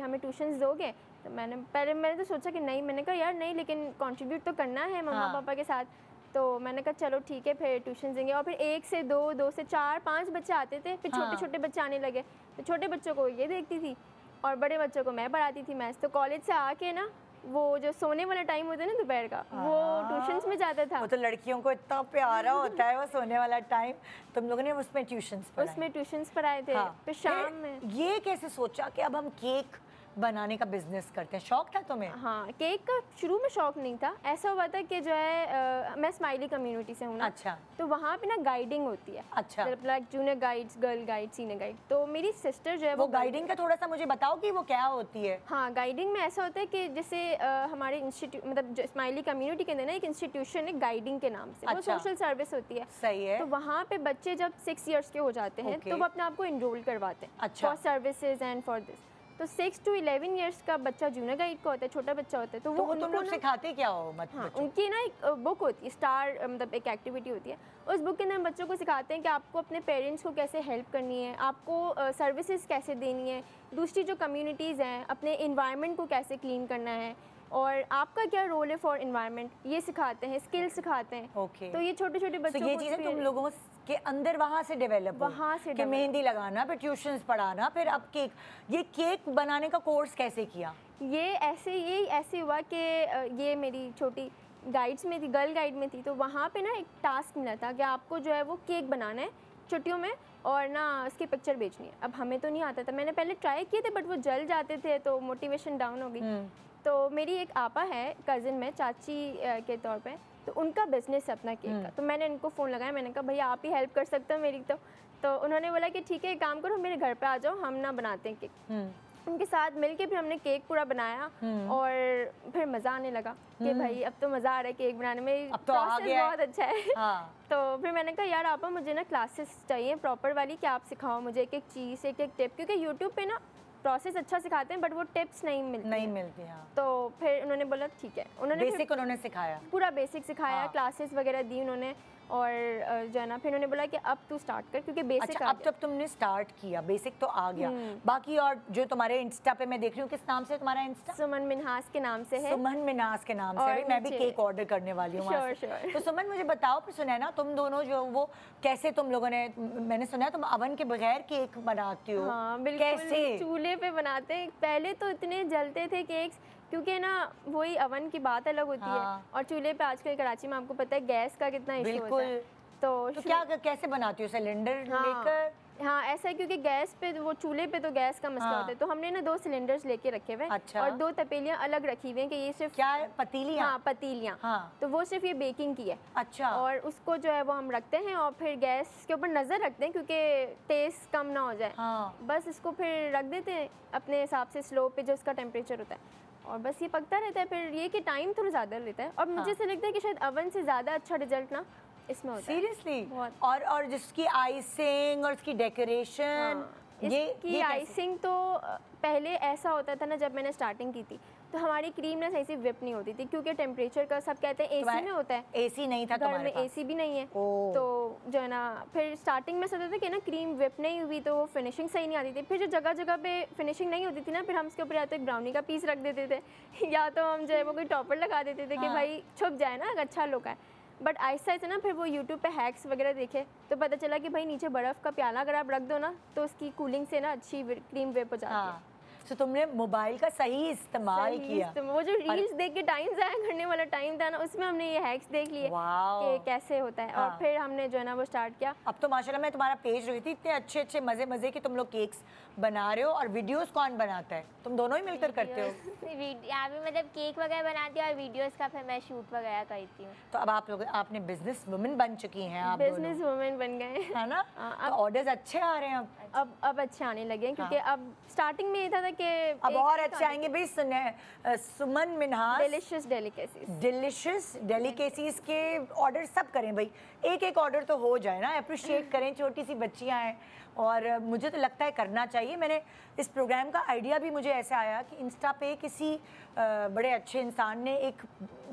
हमें ट्यूशन्स दोगे? तो मैंने तो सोचा कि नहीं, मैंने कहा यार नहीं, लेकिन कंट्रीब्यूट तो करना है मम्मा पापा के साथ। तो मैंने कहा चलो ठीक है, फिर ट्यूशन देंगे। और फिर 1 से 2, 2 से 4, 5 बच्चे आते थे। फिर छोटे छोटे बच्चे आने लगे, तो छोटे बच्चों को ये देखती थी और बड़े बच्चों को मैं पढ़ाती थी मैथ्स। तो कॉलेज से आके ना, वो जो सोने वाला टाइम होता है ना दोपहर का, वो ट्यूशन्स में जाता था। वो तो लड़कियों को इतना प्यारा होता है वो सोने वाला टाइम। तुम लोगों ने उसमें ट्यूशन्स पढ़ाए थे। फिर शाम में ये कैसे सोचा कि अब हम केक बनाने का बिजनेस करते हैं? शौक था तुम्हें? हाँ, केक का शुरू में शौक नहीं था। ऐसा हुआ था कि जो है मैं स्माइली कम्युनिटी से हूँ ना। अच्छा। तो वहाँ पे ना गाइडिंग होती है। अच्छा। Like junior guides, girl guide, senior guide. तो मेरी सिस्टर जो है वो गाइडिंग का थोड़ा सा मुझे बताओ कि वो क्या होती है? हाँ, गाइडिंग में ऐसा होता है कि जैसे हमारे इंस्टीट्यूट, मतलब जो स्माइली कम्युनिटी के अंदर ना एक इंस्टीट्यूशन है गाइडिंग के नाम से। वो सोशल सर्विस होती है। सही है। तो वहाँ पे बच्चे जब 6 ईयर्स के हो जाते हैं तो वो अपने आप को इनरोल करवाते हैं for services and for this. तो 6 to 11 ईयर्स का बच्चा जूनियर गाइड का होता है, छोटा बच्चा होता है। तो वो तुम लोग सिखाते क्या हो? हाँ, उनकी ना एक बुक होती है, स्टार, मतलब एक एक्टिविटी होती है। उस बुक के अंदर बच्चों को सिखाते हैं कि आपको अपने पेरेंट्स को कैसे हेल्प करनी है, आपको सर्विसेज कैसे देनी है, दूसरी जो कम्युनिटीज़ हैं अपने इन्वायरमेंट को कैसे क्लीन करना है, और आपका क्या रोल है फॉर इन्वायरमेंट, ये सिखाते हैं, स्किल सिखाते हैं। तो ये छोटे छोटे बच्चों को ये चीज़ें तुम लोगों के अंदर वहाँ से डेवलप, वहाँ से कि मेहंदी लगाना, फिर ट्यूशन्स पढ़ाना, फिर अब केक। ये केक बनाने का कोर्स कैसे किया? ये ऐसे हुआ कि ये मेरी छोटी गाइड्स में थी, गर्ल गाइड में थी। तो वहाँ पे ना एक टास्क मिला था कि आपको जो है वो केक बनाना है छुट्टियों में, और ना उसकी पिक्चर बेचनी है। अब हमें तो नहीं आता था, मैंने पहले ट्राई किए थे बट वो जल जाते थे, तो मोटिवेशन डाउन हो गई। तो मेरी एक आपा है, कज़न में, चाची के तौर पे, तो उनका बिजनेस है अपना केक का। तो मैंने इनको फ़ोन लगाया, मैंने कहा भैया आप ही हेल्प कर सकते हो मेरी। तो उन्होंने बोला कि ठीक है, एक काम करो, मेरे घर पे आ जाओ, हम ना बनाते हैं केक। उनके साथ मिलके फिर हमने केक पूरा बनाया, और फिर मज़ा आने लगा कि भाई अब तो मज़ा आ रहा है केक बनाने में, अब तो प्रोसेस बहुत अच्छा है। तो फिर मैंने कहा यार आपा मुझे ना क्लासेस चाहिए प्रॉपर वाली, कि आप सिखाओ मुझे एक एक चीज़, एक एक टिप, क्योंकि यूट्यूब पे ना प्रोसेस अच्छा सिखाते हैं बट वो टिप्स नहीं मिलती। हाँ। तो फिर उन्होंने बोला ठीक है, उन्होंने सिखाया, पूरा बेसिक सिखाया, क्लासेस वगैरह दी उन्होंने। और जो है ना फिर उन्होंने बोला कि अब तू स्टार्ट कर क्योंकि बेसिक अच्छा, अब जब तुमने स्टार्ट किया बेसिक तो आ गया, बाकी और जो तुम्हारे इंस्टा पे मैं देख रही हूँ, किस नाम से तुम्हारा इंस्टा? सुमन मिन्हास के नाम से है। सुमन मिन्हास के नाम से, मैं भी केक ऑर्डर करने वाली हूँ। श्योर। तो सुमन मुझे बताओ फिर, सुनैना तुम दोनों जो वो कैसे तुम लोगों ने, मैंने सुना है तुम अवन के बगैर केक बनाती हो। हाँ बिल्कुल, कैसे? चूल्हे पे बनाते हैं। पहले तो इतने जलते थे केक्स क्योंकि ना वही अवन की बात अलग होती है और चूल्हे पे आजकल कराची में आपको पता है गैस का कितना इशू होता है। तो क्या कैसे बनाती हो? सिलेंडर लेकर? हाँ ऐसा है क्योंकि गैस पे वो चूल्हे पे तो गैस का मसला होता है, तो हमने ना 2 सिलेंडर्स लेके रखे हुए अच्छा। और 2 तपेलियां अलग रखी हुई हैं कि ये सिर्फ क्या है, पतीलियां? हाँ पतीलियां। तो वो सिर्फ ये बेकिंग की है। अच्छा। और उसको जो है वो हम रखते हैं और फिर गैस के ऊपर नज़र रखते हैं क्योंकि टेस्ट कम ना हो जाए। बस इसको फिर रख देते हैं अपने हिसाब से स्लो पे जो इसका टेम्परेचर होता है और बस ये पकता रहता है। फिर ये कि टाइम थोड़ा ज़्यादा लेता है और मुझे ऐसा लगता है कि शायद अवन से ज़्यादा अच्छा रिजल्ट ना इसमें होता है। सीरियसली? और जिसकी आइसिंग और उसकी डेकोरेशन, ये आइसिंग तो पहले ऐसा होता था ना, जब मैंने स्टार्टिंग की थी तो हमारी क्रीम ना सही से विप नहीं होती थी क्योंकि टेम्परेचर का सब कहते हैं एसी में होता है। एसी नहीं था घर में, एसी भी नहीं है। तो जो है ना फिर स्टार्टिंग में सोचते थे कि ना क्रीम विप नहीं हुई तो फिनिशिंग सही नहीं आती थी। फिर जो जगह जगह पे फिनिशिंग नहीं होती थी ना, फिर हम उसके ऊपर या तो एक ब्राउनी का पीस रख देते थे या तो हम जो है वो कोई टॉपर लगा देते थे कि भाई छुप जाए ना, अच्छा लुक है। बट आहिस्ता आहिस्ता ना फिर वो यूट्यूब पे हैक्स वगैरह देखे तो पता चला कि भाई नीचे बर्फ़ का प्याला अगर आप रख दो ना तो उसकी कूलिंग से ना अच्छी क्रीम वेप हो जाती है। तो तुमने मोबाइल का सही इस्तेमाल किया। वो जो रील्स देख के टाइम ज़ाया करने वाला टाइम था ना, उसमें हमने ये हैक्स देख लिए कि कैसे होता है और फिर हमने जो है ना वो स्टार्ट किया। अब तो माशाल्लाह मैं तुम्हारा पेज रही थी, इतने अच्छे अच्छे मज़े मज़े के तुम लोग केक्स बना रहे हो। और वीडियोस कौन बनाता है? तुम दोनों ही मिलकर करते हो? यहाँ पे मतलब केक वगैरह बनाती हूँ और वीडियोस का फिर मैं शूट वगैरह करती हूँ। तो अब आप लोग आपने बिजनेस वुमेन बन चुकी हैं, आप बिजनेस वुमेन बन गए है ना? तो ऑर्डर्स अच्छे आ रहे हैं अब अच्छे आने लगे क्योंकि अब स्टार्टिंग में ये था कि अब और अच्छे आएंगे भाई। सुमन मिन्हास डिलिशियस डेलिकेसीज के ऑर्डर सब करें भाई, एक एक ऑर्डर तो हो जाए ना, अप्रिशिएट करें, छोटी सी बच्चियां हैं और मुझे तो लगता है करना चाहिए। मैंने इस प्रोग्राम का आइडिया भी मुझे ऐसे आया कि इंस्टा पे किसी बड़े अच्छे इंसान ने एक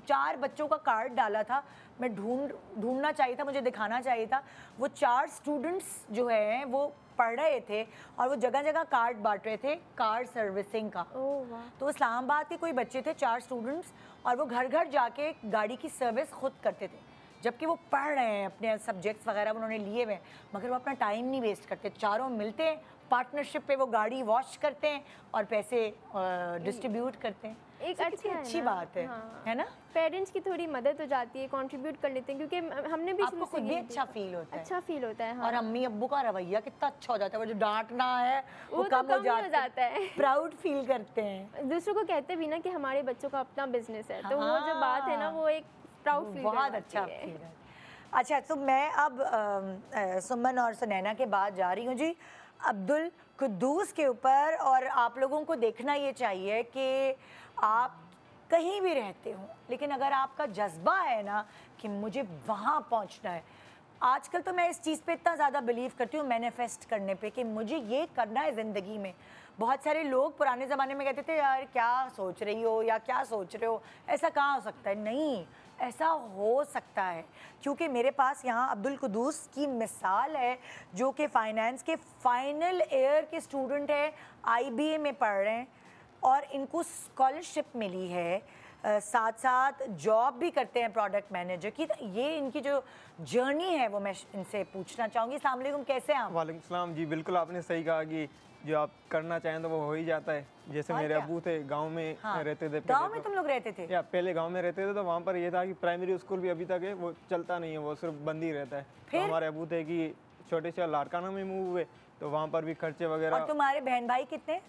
4 बच्चों का कार्ड डाला था, मैं ढूंढना चाहिए था, मुझे दिखाना चाहिए था। वो 4 स्टूडेंट्स जो हैं वो पढ़ रहे थे और वो जगह जगह कार्ड बांट रहे थे कार सर्विसिंग का। तो इस्लामाबाद के कोई बच्चे थे 4 स्टूडेंट्स और वो घर घर जाके गाड़ी की सर्विस खुद करते थे, जबकि वो पढ़ रहे हैं, अपने सब्जेक्ट्स वगैरह उन्होंने लिए हुए हैं, मगर वो अपना टाइम नहीं वेस्ट करते। चारों मिलते हैं पार्टनरशिप पे, वो गाड़ी वॉश करते हैं और पैसे डिस्ट्रीब्यूट करते हैं। एक अच्छी बात है, है ना? पेरेंट्स की थोड़ी मदद हो जाती है, कंट्रीब्यूट कर लेते हैं क्योंकि हमने भी आपको खुद भी अच्छा फील होता है। अच्छा फील होता है। और अम्मी अब्बू का रवैया कितना अच्छा हो जाता है, वो जो डांटना है वो कम हो जाता है, प्राउड फील करते हैं। दूसरों को कहते भी ना कि हमारे बच्चों का अपना बिजनेस है, तो वो जो बात है ना वो एक प्राउड फील बहुत अच्छा फील है। अच्छा, तो मैं अब सुमन और सुनैना के बाद जा रही हूँ जी अब्दुल कुद्दूस के ऊपर। और आप लोगों को देखना ये चाहिए कि आप कहीं भी रहते हो, लेकिन अगर आपका जज्बा है ना कि मुझे वहाँ पहुँचना है, आजकल तो मैं इस चीज़ पे इतना ज़्यादा बिलीव करती हूँ, मैनिफेस्ट करने पे, कि मुझे ये करना है ज़िंदगी में। बहुत सारे लोग पुराने ज़माने में कहते थे यार क्या सोच रही हो या क्या सोच रहे हो, ऐसा कहाँ हो सकता है। नहीं, ऐसा हो सकता है, क्योंकि मेरे पास यहाँ अब्दुल कुद्दूस की मिसाल है जो कि फाइनेंस के फाइनल ईयर के स्टूडेंट हैं, IBA में पढ़ रहे हैं और इनको स्कॉलरशिप मिली है, साथ साथ जॉब भी करते हैं प्रोडक्ट मैनेजर की। ये इनकी जो जर्नी है वो मैं इनसे पूछना चाहूँगी। अस्सलाम वालेकुम, कैसे हैं आप? वालेकुम सलाम जी, बिल्कुल आपने सही कहा कि जो आप करना चाहें तो वो हो ही जाता है। जैसे मेरे अब्बू थे, गांव में रहते थे। गांव में तुम लोग रहते थे? या पहले गांव में रहते थे, तो वहाँ पर ये था कि प्राइमरी स्कूल भी अभी तक है, वो चलता नहीं है, वो सिर्फ बंद ही रहता है। तो हमारे अब्बू थे कि छोटे से लाड़काना में मूव हुए, तो वहाँ पर भी खर्चे वगैरह। और तुम्हारे बहन भाई कितने?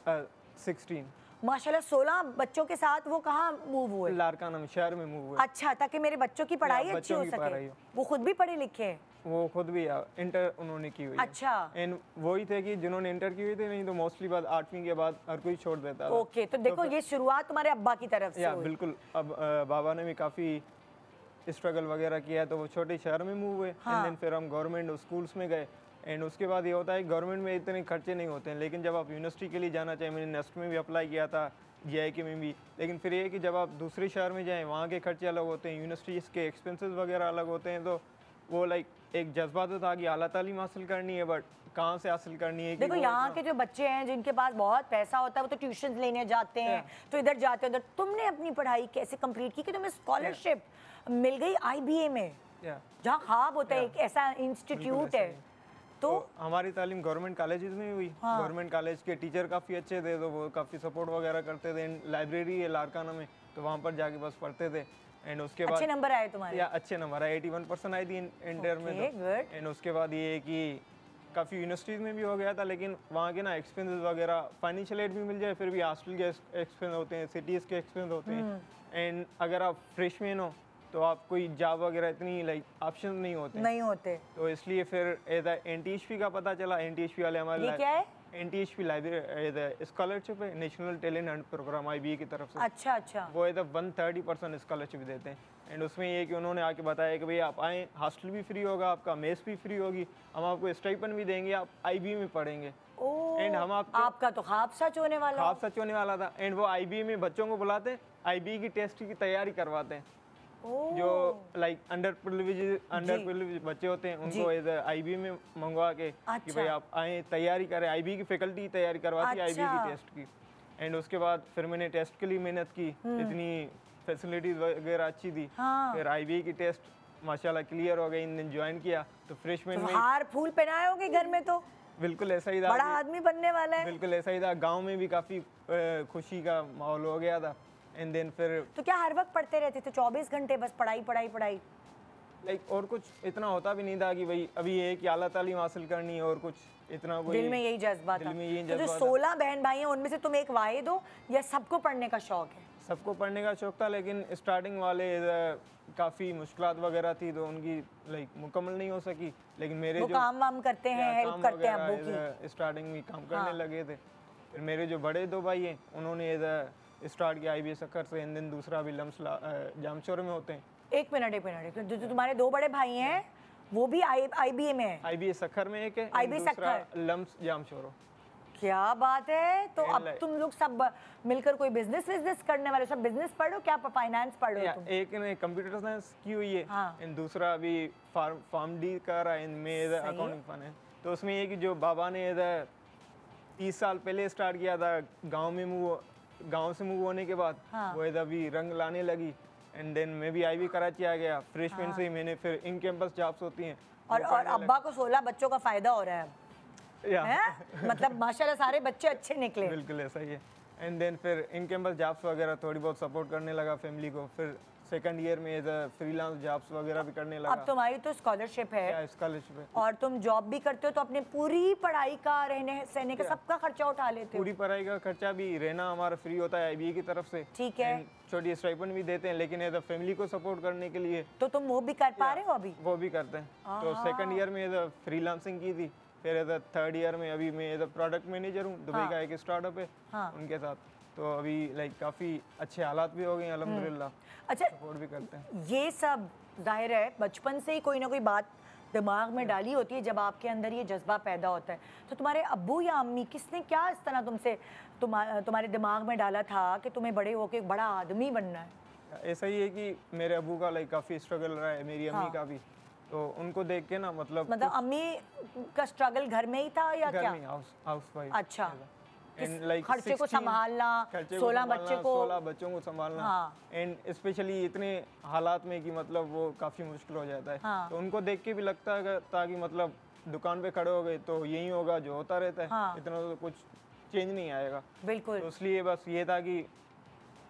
16। माशाल्लाह 16 बच्चों के साथ वो कहाँ मूव हुए? लाड़काना में, शहर में मूव हुए। अच्छा, ताकि मेरे बच्चों की पढ़ाई अच्छी हो सके। वो खुद भी पढ़े लिखे हैं? वो खुद भी इंटर उन्होंने की हुई है। अच्छा। एंड वही थे कि जिन्होंने इंटर की हुई थी, नहीं तो मोस्टली बात 8वीं के बाद हर कोई छोड़ देता था। ओके, तो देखो ये शुरुआत तुम्हारे अब्बा की तरफ से हुई। बिल्कुल। अब बाबा ने भी काफ़ी स्ट्रगल वगैरह किया है, तो वो छोटे शहर में मूव हुए। एंड देन फिर हम गवर्नमेंट स्कूल्स में गए। एंड उसके बाद ये होता है गवर्नमेंट में इतने खर्चे नहीं होते हैं, लेकिन जब आप यूनिवर्सिटी के लिए जाना चाहिए, मैंने नेस्ट में भी अप्लाई किया था, JIK में भी, लेकिन फिर ये है कि जब आप दूसरे शहर में जाएं वहाँ के खर्चे अलग होते हैं, यूनिवर्सिटीज़ के एक्सपेंसेस वगैरह अलग होते हैं, तो वो लाइक एक जज्बा तो था कि आला तालीम हासिल करनी है, बट कहाँ से हासिल करनी है। देखो यहाँ के जो बच्चे हैं जिनके पास बहुत पैसा होता है वो तो ट्यूशन लेने जाते हैं, तो इधर जाते हैं उधर। तुमने अपनी पढ़ाई कैसे कंप्लीट की कि तुम्हें स्कॉलरशिप मिल गई IBA में, जहाँ ख्वाब होता है, एक ऐसा इंस्टीट्यूट है। तो हमारी तालीम गवर्नमेंट कॉलेजेस में हुई। गवर्नमेंट कॉलेज के टीचर काफ़ी अच्छे थे, तो वो काफ़ी सपोर्ट वगैरह करते थे। लाइब्रेरी है लारकाना में, तो वहाँ पर जाके बस पढ़ते थे। एंड उसके बाद अच्छे नंबर आए तुम्हारे? या अच्छे नंबर आए, 81% आई थी इंटर में। एंड उसके बाद ये है कि काफ़ी यूनिवर्सिटीज़ में भी हो गया था, लेकिन वहाँ के ना एक्सपेंसेस वगैरह, फाइनेंशियल एड भी मिल जाए फिर भी हॉस्टल के एक्सपेंस होते हैं, सिटीज़ के एक्सपेंस होते हैं। एंड अगर आप फ्रेशमैन हो तो आप कोई जॉब वगैरह इतनी लाइक ऑप्शन नहीं होते। तो इसलिए फिर NTHP का पता चला। NTHP वाले हमारे क्या है? NTHP लाइब्रेरी स्कॉलरशिप है, national talent hunt programme IBA की तरफ से। अच्छा। वो 130% स्कॉलरशिप देते हैं। एंड उसमें ये कि उन्होंने आके बताया कि भाई आप आएँ, हॉस्टल भी फ्री होगा आपका, मेस भी फ्री होगी, हम आपको स्टाइपेंड भी देंगे, आप IBA में पढ़ेंगे। एंड हम आपका तो ख्वाब सच होने वाला था। एंड वो IBA में बच्चों को बुलाते हैं, IBA की टेस्ट की तैयारी करवाते हैं। जो लाइक अंडर प्रिविलेज बच्चे होते हैं उनको IBA में मंगवा के कि भाई आप आए, तैयारी करें। IBA की फैकल्टी तैयारी करवाती है IBA की टेस्ट की। एंड उसके बाद फिर मैंने टेस्ट के लिए मेहनत की, इतनी फैसिलिटीज वगैरह अच्छी थी। फिर IBA की टेस्ट माशाल्लाह क्लियर हो गई, इन दिन ज्वाइन किया। तो फ्रेशमैन में हार फूल पहनाए होगे घर में, तो बिल्कुल ऐसा ही था, बड़ा आदमी बनने वाला है। बिल्कुल ऐसा ही था। गाँव में भी काफ़ी खुशी का माहौल हो गया था। एंड देन फिर तो क्या हर वक्त पढ़ते रहते थे 24 घंटे बस पढ़ाई? लाइक और कुछ इतना होता भी नहीं था कि भाई अभी ये है कि आला तालीम हासिल करनी है, और कुछ इतना कोई दिल में यही जज्बा था। तो जो 16 बहन भाई हैं उनमें से तुम एक वाहिद हो या सबको पढ़ने का शौक है? सबको पढ़ने का शौक था, लेकिन स्टार्टिंग वाले काफ़ी मुश्किलात वगैरह थी, तो उनकी लाइक मुकम्मल नहीं हो सकी। लेकिन मेरे जो काम वाम करते हैं, हेल्प करते हैं अब्बू की, स्टार्टिंग में काम करने लगे थे। फिर मेरे जो बड़े 2 भाई हैं उन्होंने स्टार्ट किया IBA सक्खर से। एंड देन दूसरा भी लम्स जामशोर में होते हैं। एक मिनट, जो तुम्हारे 2 बड़े भाई हैं वो भी IBA में है? IBA सक्खर में एक है, IBA सक्खर, लम्स जामशोर। क्या बात है। तो अब तुम लोग सब मिलकर कोई बिजनेस करने वाले, सब बिजनेस पढ़ो क्या, फाइनेंस पढ़ो तुम? एक ने कंप्यूटर साइंस की हुई है। एंड दूसरा अभी फार्म डी कर रहा है, में अकाउंटिंग फाइनेंस। तो उसमें ये कि जो बाबा ने 30 साल पहले स्टार्ट किया था, गांव से मूव होने के बाद वो अभी रंग लाने लगी। एंड देन मैं भी IB कराची आ गया। फ्रेशमैन से ही मैंने फिर इन कैंपस जॉब्स होती हैं। और अब्बा को 16 बच्चों का फायदा हो रहा है मतलब माशाल्लाह सारे बच्चे अच्छे निकले। बिल्कुल ऐसा ही है। एंड देन फिर इन कैंपस जॉब्स वगैरह थोड़ी बहुत सपोर्ट करने लगा फैमिली को। फिर सेकंड ईयर में फ्रीलांस जॉब्स वगैरह भी करने लगा। अब तुम्हारी तो स्कॉलरशिप है, स्कॉलरशिप है, और तुम जॉब भी करते हो, तो अपने पूरी पढ़ाई का, रहने सहने का सबका खर्चा उठा लेते हो? पूरी पढ़ाई का खर्चा भी, रहना हमारा फ्री होता है IBA की तरफ से। ठीक है। छोटी स्टाइपेंड भी देते हैं, लेकिन फैमिली को सपोर्ट करने के लिए। तो तुम वो भी कर पा रहे हो अभी? वो भी करते हैं। तो सेकंड ईयर में फ्रीलांसिंग की थी। फिर थर्ड ईयर में अभी मैं प्रोडक्ट मैनेजर हूँ। दुबई का एक स्टार्टअप है, उनके साथ। तो अभी लाइक काफ़ी अच्छे हालात भी हो गए अल्हम्दुलिल्लाह। अच्छा, सपोर्ट भी करते हैं। ये सब जाहिर है बचपन से ही कोई ना कोई बात दिमाग में डाली होती है, जब आपके अंदर ये जज्बा पैदा होता है। तो तुम्हारे अब्बू या अम्मी किसने क्या इस तरह तुमसे तुम्हारे दिमाग में डाला था कि तुम्हें बड़े होकर एक बड़ा आदमी बनना है? ऐसा ही है कि मेरे अब्बू का लाइक काफ़ी स्ट्रगल रहा है, मेरी अम्मी का भी। तो उनको देख के ना मतलब अम्मी का स्ट्रगल घर में ही था या क्या? House wife. अच्छा। like खर्चे को संभालना, 16 बच्चों को संभालना। एंड स्पेशली इतने हालात में कि मतलब वो काफ़ी मुश्किल हो जाता है। तो उनको देख के भी लगता है ताकि मतलब दुकान पे खड़े हो गए तो यही होगा जो होता रहता है, इतना तो कुछ चेंज नहीं आएगा। बिल्कुल। तो इसलिए बस ये था कि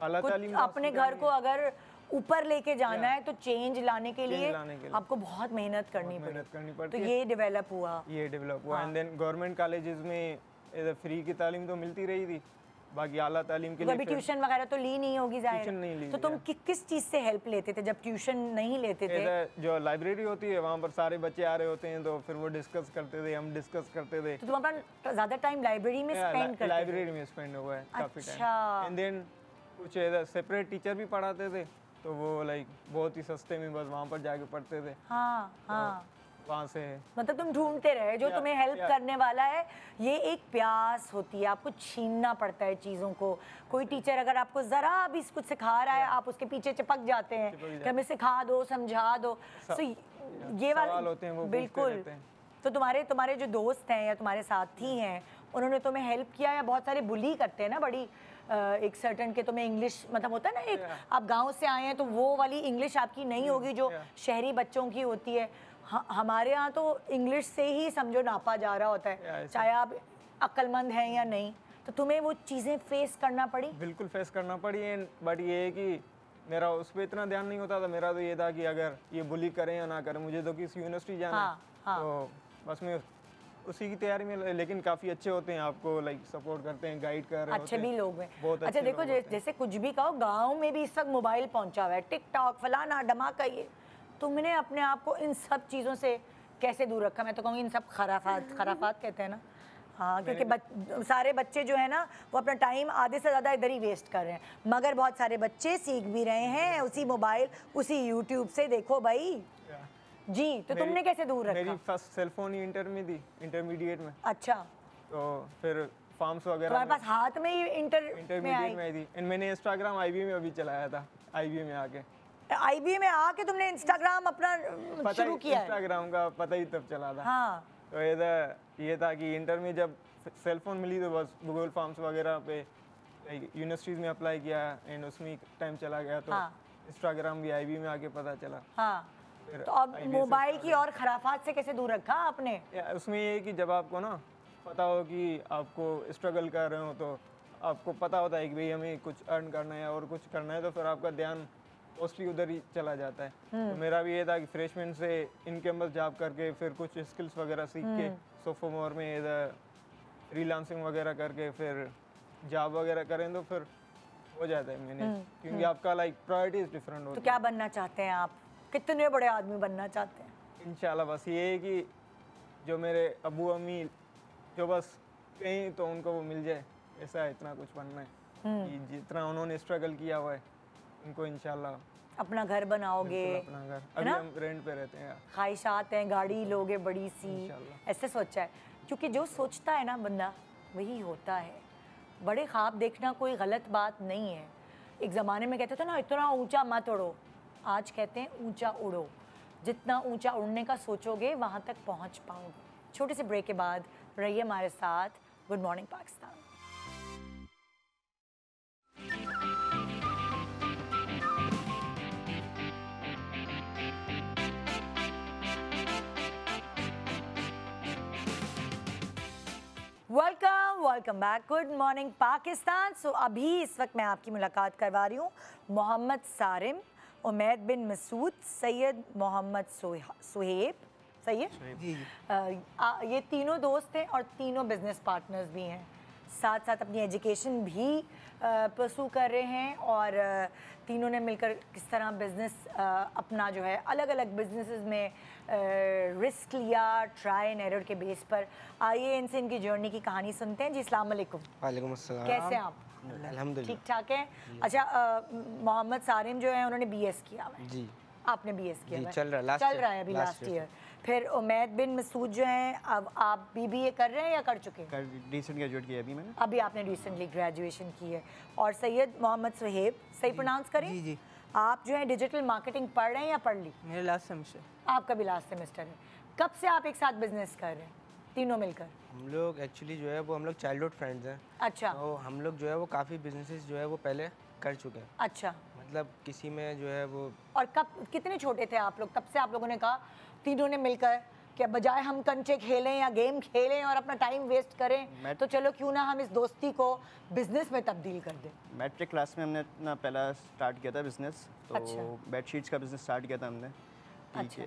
अल्लाह ताला अपने घर को अगर ऊपर लेके जाना है तो चेंज लाने के लिए आपको बहुत मेहनत करनी पड़ती। तो ये डेवलप हुआ। एंड देन गवर्नमेंट कॉलेजेस में फ्री की तालीम तो मिलती रही थी, बाकी आला तालीम के लिए कभी ट्यूशन वगैरह तो ली नहीं होगी जाहिर। तो तुम किस चीज़ से हेल्प लेते थे जब ट्यूशन नहीं लेते थे? जो लाइब्रेरी होती है वहाँ पर सारे बच्चे आ रहे होते हैं, तो फिर वो डिस्कस करते थे, हम डिस्कस करते थे। तो तुम अपना ज़्यादा टाइम लाइब्रेरी में स्पेंड करते थे? लाइब्रेरी में स्पेंड हुआ है काफ़ी टाइम। एंड देन कुछ सेपरेट टीचर भी पढ़ाते थे, तो वो लाइक बहुत ही सस्ते में बस वहाँ पर जाके पढ़ते थे। वहाँ से है। मतलब तुम ढूंढते रहे जो तुम्हें हेल्प करने वाला है। ये एक प्यास होती है, आपको छीनना पड़ता है चीज़ों को। कोई टीचर अगर आपको ज़रा भी कुछ सिखा रहा है, आप उसके पीछे चिपक जाते हैं कि हमें सिखा दो, समझा दो। तो ये वाले होते हैं वो बिल्कुल। तो तुम्हारे जो दोस्त हैं या तुम्हारे साथी हैं, उन्होंने तुम्हें हेल्प किया या बहुत सारे बुली करते हैं ना बड़ी एक सर्टन के, तुम्हें इंग्लिश मतलब होता है ना, एक आप गांव से आए हैं तो वो वाली इंग्लिश आपकी नहीं होगी जो शहरी बच्चों की होती है। हमारे यहाँ तो इंग्लिश से ही समझो नापा जा रहा होता है, चाहे आप अक्लमंद हैं या नहीं। तो तुम्हें वो चीज़ें फेस करना पड़ी? बिल्कुल फेस करना पड़ी है, बट ये है कि मेरा उस पर इतना ध्यान नहीं होता था। मेरा तो ये था कि अगर ये बुली करें या ना करें, मुझे तो किसी यूनिवर्सिटी जाना है। तो बस मैं उसी की तैयारी में, लेकिन काफ़ी अच्छे होते हैं, आपको लाइक सपोर्ट करते हैं, गाइड कर रहे अच्छे भी लोग हैं। बहुत अच्छा देखो, जैसे कुछ भी कहो, गाँव में भी इस वक्त मोबाइल पहुँचा हुआ है, टिकटॉक फलाना धमाका, ये तुमने अपने आप को इन सब चीज़ों से कैसे दूर रखा? मैं तो कहूँगी इन सब खराफात कहते हैं ना। हाँ, क्योंकि सारे बच्चे जो है ना वो अपना टाइम आधे से ज़्यादा इधर ही वेस्ट कर रहे हैं, मगर बहुत सारे बच्चे सीख भी रहे हैं उसी मोबाइल, उसी यूट्यूब से। देखो भाई जी, तो तुमने कैसे दूर रखा? मेरी फर्स्ट सेलफोन ही इंटरमीडिएट में। अच्छा, तो फिर फॉर्म्स वगैरह तुम्हारे पास हाथ में ही इंटरमीडिएट में आई थी। एंड मैंने इंस्टाग्राम आईबीए में अभी चलाया था, आईबीए में आके। आईबीए में आके तुमने इंस्टाग्राम अपना शुरू किया? इंस्टाग्राम का पता ही तब चला था। हाँ, तो ये था कि इंटर में जब सेलफोन मिली तो बस गूगल फॉर्म्स वगैरह पे यूनिवर्सिटीज़ में अप्लाई किया एंड उसमें टाइम चला गया। तो इंस्टाग्राम भी आईबी में आके पता चला। हाँ, तो अब मोबाइल की और खराफात से कैसे दूर रखा आपने? उसमें ये है कि जब आपको ना पता हो कि आपको स्ट्रगल कर रहे हो, तो आपको पता होता है कि भाई हमें कुछ अर्न करना है और कुछ करना है, तो फिर आपका ध्यान मोस्टली उधर ही चला जाता है। तो मेरा भी ये था कि फ्रेशमैन से इन कैंपस जॉब करके फिर कुछ स्किल्स वगैरह सीख के सोफोमोर में इधर फ्रीलांसिंग वगैरह करके फिर जॉब वगैरह करें तो फिर हो जाता है मैनेज, क्योंकि आपका लाइक प्रायोरिटीज डिफरेंट होती है। तो क्या बनना चाहते हैं आप? कितने बड़े आदमी बनना चाहते हैं? इंशाल्लाह बस ये है कि जो मेरे अबू अम्मी जो बस कहीं तो उनको वो मिल जाए, ऐसा इतना कुछ बनना है कि जितना उन्होंने स्ट्रगल किया हुआ है उनको इंशाल्लाह अपना घर बनाओगे। अपना घर अभी हम रेंट पे रहते हैं। ख्वाहिशात हैं, गाड़ी लोगे बड़ी सी, ऐसे सोचा है। क्योंकि जो सोचता है ना बंदा वही होता है। बड़े ख्वाब देखना कोई गलत बात नहीं है। एक ज़माने में कहते थे ना इतना ऊंचा मत उड़ो, आज कहते हैं ऊंचा उड़ो। जितना ऊंचा उड़ने का सोचोगे वहाँ तक पहुँच पाओगे। छोटे से ब्रेक के बाद रहिए हमारे साथ। Good morning Pakistan. Welcome back. Good morning Pakistan. So अभी इस वक्त मैं आपकी मुलाकात करवा रही हूँ मोहम्मद सारिम, उमैद बिन मसूद, सैयद मोहम्मद सुहेब। सैयद जी, ये तीनों दोस्त हैं और तीनों बिजनेस पार्टनर्स भी हैं। साथ साथ अपनी एजुकेशन भी परसू कर रहे हैं और तीनों ने मिलकर किस तरह बिज़नेस अपना जो है अलग अलग बिजनेसेस में रिस्क लिया, ट्राई एंड एरर के बेस पर। आइए इनसे इनकी जर्नी की कहानी सुनते हैं। जी अस्सलाम वालेकुम। वालेकुम अस्सलाम। कैसे हैं आप? अल्हम्दुलिल्लाह ठीक ठाक हैं। अच्छा, मोहम्मद सारिम जो है उन्होंने बीएस किया हुआ है। जी, आपने बीएस किया है? चल रहा है अभी लास्ट ईयर। फिर उमैद बिन मसूद जो हैं, अब आप बीबीए कर रहे हैं या कर चुके हैं? रिसेंट ग्रेजुएट किया अभी मैंने। अभी आपने रिसेंटली ग्रेजुएशन की है। और सैयद मोहम्मद सुहेब, सही प्रोनाउंस करें? जी जी। आप जो है डिजिटल मार्केटिंग पढ़ रहे हैं या पढ़ ली? मेरे लास्ट सेमेस्टर। आपका भी लास्ट सेमेस्टर है। कब से आप एक साथ बिजनेस कर रहे हैं तीनों मिलकर? हम लोग एक्चुअली जो है वो हम लोग चाइल्डहुड फ्रेंड्स हैं। अच्छा। तो हम लोग जो है वो काफ़ी बिजनेसेस जो है वो पहले कर चुके हैं। अच्छा। मतलब किसी में जो है वो। और कब, कितने छोटे थे आप लोग तब से आप लोगों ने कहा तीनों ने मिलकर कि बजाय हम कंचे खेलें या गेम खेलें और अपना टाइम वेस्ट करें, तो चलो क्यों ना हम इस दोस्ती को बिजनेस में तब्दील कर दें? मैट्रिक क्लास में हमने अपना पहला स्टार्ट किया था बिजनेस। तो अच्छा। बेडशीट्स का बिजनेस स्टार्ट किया था हमने। ठीक है।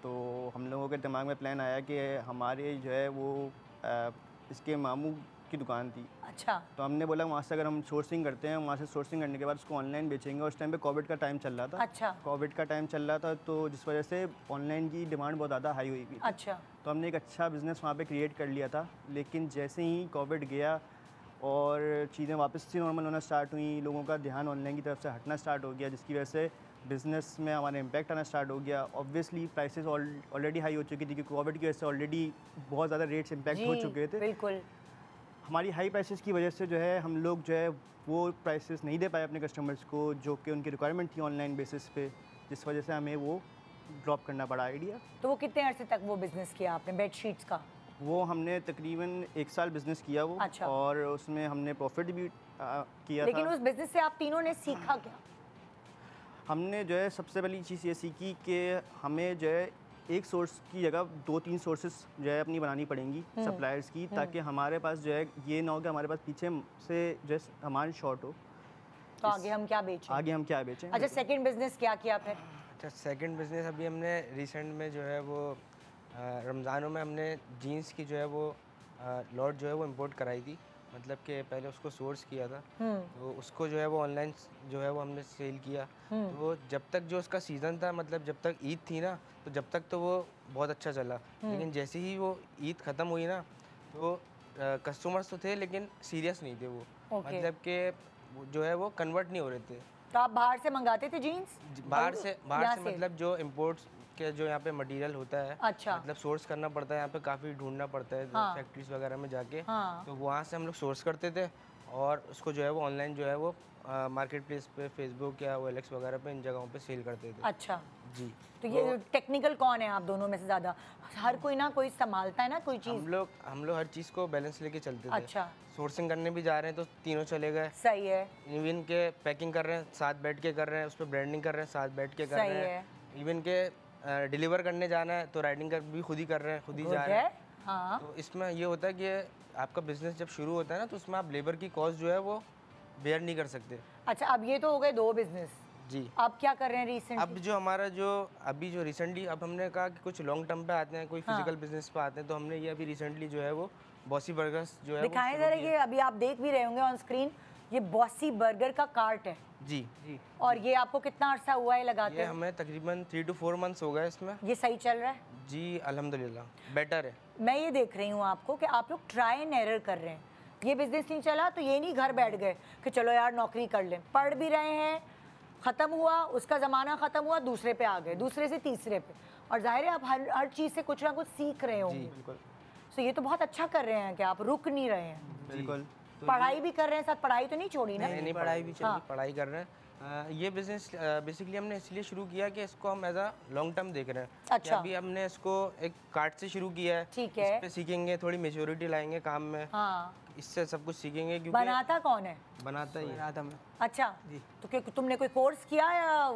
तो हम लोगों के दिमाग में प्लान आया कि हमारे जो है वो इसके मामू की दुकान थी। अच्छा। तो हमने बोला वहाँ से अगर हम सोर्सिंग करते हैं, वहाँ से सोर्सिंग करने के बाद उसको ऑनलाइन बेचेंगे। उस टाइम पे कोविड का टाइम चल रहा था। अच्छा। कोविड का टाइम चल रहा था तो जिस वजह से ऑनलाइन की डिमांड बहुत ज़्यादा हाई हुई थी। अच्छा। तो हमने एक अच्छा बिज़नेस वहाँ पे क्रिएट कर लिया था। लेकिन जैसे ही कोविड गया और चीज़ें वापस से नॉर्मल होना स्टार्ट हुई, लोगों का ध्यान ऑनलाइन की तरफ से हटना स्टार्ट हो गया, जिसकी वजह से बिज़नेस में हमारा इम्पैक्ट आना स्टार्ट हो गया। ऑब्वियसली प्राइसेस ऑलरेडी हाई हो चुकी थी क्योंकि कोविड की वजह से ऑलरेडी बहुत ज़्यादा रेट्स इम्पैक्ट हो चुके थे। बिल्कुल। हमारी हाई प्राइसेस की वजह से जो है हम लोग जो है वो प्राइसेस नहीं दे पाए अपने कस्टमर्स को जो कि उनकी रिक्वायरमेंट थी ऑनलाइन बेसिस पे, जिस वजह से हमें वो ड्रॉप करना पड़ा आइडिया। तो वो कितने अरसे तक वो बिज़नेस किया आपने बेडशीट्स का? वो हमने तकरीबन 1 साल बिज़नेस किया वो। अच्छा। और उसमें हमने प्रॉफिट भी किया लेकिन था। उस बिज़नेस से आप तीनों ने सीखा क्या? हमने जो है सबसे पहली चीज़ ये सीखी कि हमें जो है एक सोर्स की जगह 2-3 सोर्सेस जो है अपनी बनानी पड़ेंगी सप्लायर्स की, ताकि हमारे पास जो है ये ना हो कि हमारे पास पीछे से जो है सामान शॉर्ट हो। तो आगे हम क्या बेचें? आगे हम क्या बेचें। अच्छा, सेकंड बिजनेस क्या किया फिर? अच्छा, सेकंड बिजनेस अभी हमने रिसेंट में जो है वो रमज़ानों में हमने जीन्स की जो है वो लॉट जो है वो इंपोर्ट कराई थी। मतलब कि पहले उसको सोर्स किया था, तो उसको जो है वो ऑनलाइन जो है वो हमने सेल किया। तो वो जब तक जो उसका सीज़न था, मतलब जब तक ईद थी ना, तो जब तक तो वो बहुत अच्छा चला। लेकिन जैसे ही वो ईद ख़त्म हुई ना, तो कस्टमर्स तो थे लेकिन सीरियस नहीं थे वो। मतलब कि जो है वो कन्वर्ट नहीं हो रहे थे। तो आप बाहर से मंगाते थे जीन्स? बाहर से मतलब जो इम्पोर्ट्स के जो यहाँ पे मटेरियल होता है, अच्छा, मतलब सोर्स करना पड़ता है, यहाँ पे काफ़ी ढूंढना पड़ता है फैक्ट्रीज वगैरह में जाके। तो वहाँ से हम लोग सोर्स करते थे और उसको जो है वो ऑनलाइन जो है वो मार्केट प्लेस पे, फेसबुक या OLX वगैरह पे, इन जगहों पे सेल करते थे। अच्छा जी। तो ये टेक्निकल कौन है आप दोनों में से ज़्यादा? हर कोई ना कोई संभालता है ना कोई चीज़। हम लोग हर चीज़ को बैलेंस लेके चलते थे। अच्छा। सोर्सिंग करने भी जा रहे हैं तो तीनों चले गए। सही है। इवन के पैकिंग कर रहे हैं साथ बैठ के कर रहे हैं, उस पर ब्रांडिंग कर रहे हैं साथ बैठ के कर रहे हैं। इवन के डिलीवर करने जाना है तो राइडिंग कर भी खुद ही कर रहे हैं, खुद ही जा रहे हैं। हाँ। तो इसमें ये होता है कि आपका बिजनेस जब शुरू होता है ना, तो उसमें आप लेबर की कॉस्ट जो है वो बेयर नहीं कर सकते। अच्छा, अब ये तो हो गए 2 बिजनेस। जी। अब क्या कर रहे हैं रिसेंटली? अब जो हमारा जो अभी जो रिसेंटली अब हमने कहा कि कुछ लॉन्ग टर्म पे आते हैं, कोई फिजिकल बिजनेस पे आते हैं, तो हमने ये अभी रिसेंटली जो है वो बॉसी बर्गर्स जो है दिखाएं जरा। ये अभी आप देख भी रहे होंगे ऑन स्क्रीन, ये बॉसी बर्गर का कार्ट है। जी। और ये आपको कितना अर्सा हुआ है लगाते? ये हमें तकरीबन 3 to 4 मंथ्स हो गए इसमें। ये सही चल रहा है? जी अल्हम्दुलिल्लाह बेटर है। मैं ये देख रही हूँ आपको कि आप लोग ट्राई एंड एरर कर रहे हैं। ये बिजनेस नहीं चला तो ये नहीं घर बैठ गए कि चलो यार नौकरी कर लें। पढ़ भी रहे हैं, ख़त्म हुआ उसका ज़माना, ख़त्म हुआ दूसरे पे आ गए, दूसरे से तीसरे पे। और जाहिर है आप हर चीज़ से कुछ ना कुछ सीख रहे होंगे। तो ये तो बहुत अच्छा कर रहे हैं कि आप रुक नहीं रहे हैं। बिल्कुल। पढ़ाई भी कर रहे हैं साथ, पढ़ाई तो नहीं छोड़ी ना? नहीं, पढ़ाई भी चल रही, पढ़ाई कर रहे हैं। ये बिजनेस बेसिकली हमने इसलिए शुरू किया कि इसको हम एज अ लॉन्ग टर्म देख रहे हैं। अच्छा। अभी हमने इसको एक कार्ट से शुरू किया है। ठीक है। इस पे सीखेंगे, थोड़ी मेच्योरिटी लाएंगे काम में। हाँ। इससे सब कुछ सीखेंगे। क्योंकि बनाता कौन है? बनाता मैं। अच्छा जी। तो क्या तुमने कोई कोर्स किया या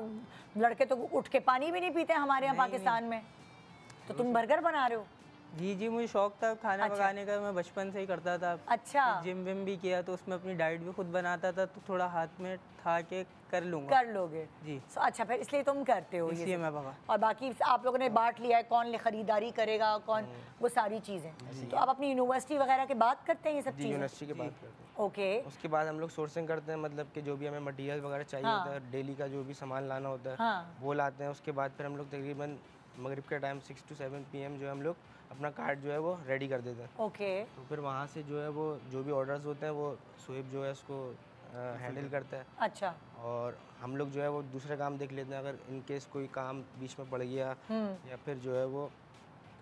लड़के तो उठ के पानी भी नहीं पीते हमारे यहाँ पाकिस्तान में, तो तुम बर्गर बना रहे हो? जी, मुझे शौक था खाना पकाने का, मैं बचपन से ही करता था। अच्छा। जिम विम भी किया तो उसमें अपनी डाइट भी खुद बनाता था, तो थोड़ा हाथ में था कि कर लूँगा। कर लोगे जी। अच्छा, फिर इसलिए तुम करते हो इसलिए मैं पका। और बाकी आप लोगों ने बांट लिया है कौन खरीदारी करेगा, कौन वो सारी चीज़ें। तो आप अपनी यूनिवर्सिटी वगैरह की बात करते हैं ये सब चीज़ें? यूनिवर्सिटी की बात करते हैं। ओके। उसके बाद हम लोग सोर्सिंग करते हैं, मतलब कि जो भी हमें मटेरियल वगैरह चाहिए होता है, डेली का जो भी सामान लाना होता है वो लाते हैं। उसके बाद फिर हम लोग तकरीबन मगरिब के टाइम 6 to 7 PM जो है हम लोग अपना कार्ट जो है वो रेडी कर देते हैं। ओके। तो फिर वहाँ से जो है वो जो भी ऑर्डर्स होते हैं वो सुहेब जो है उसको हैंडल करता है। अच्छा। और हम लोग जो है वो दूसरे काम देख लेते हैं, अगर इन केस कोई काम बीच में पड़ गया या फिर जो है वो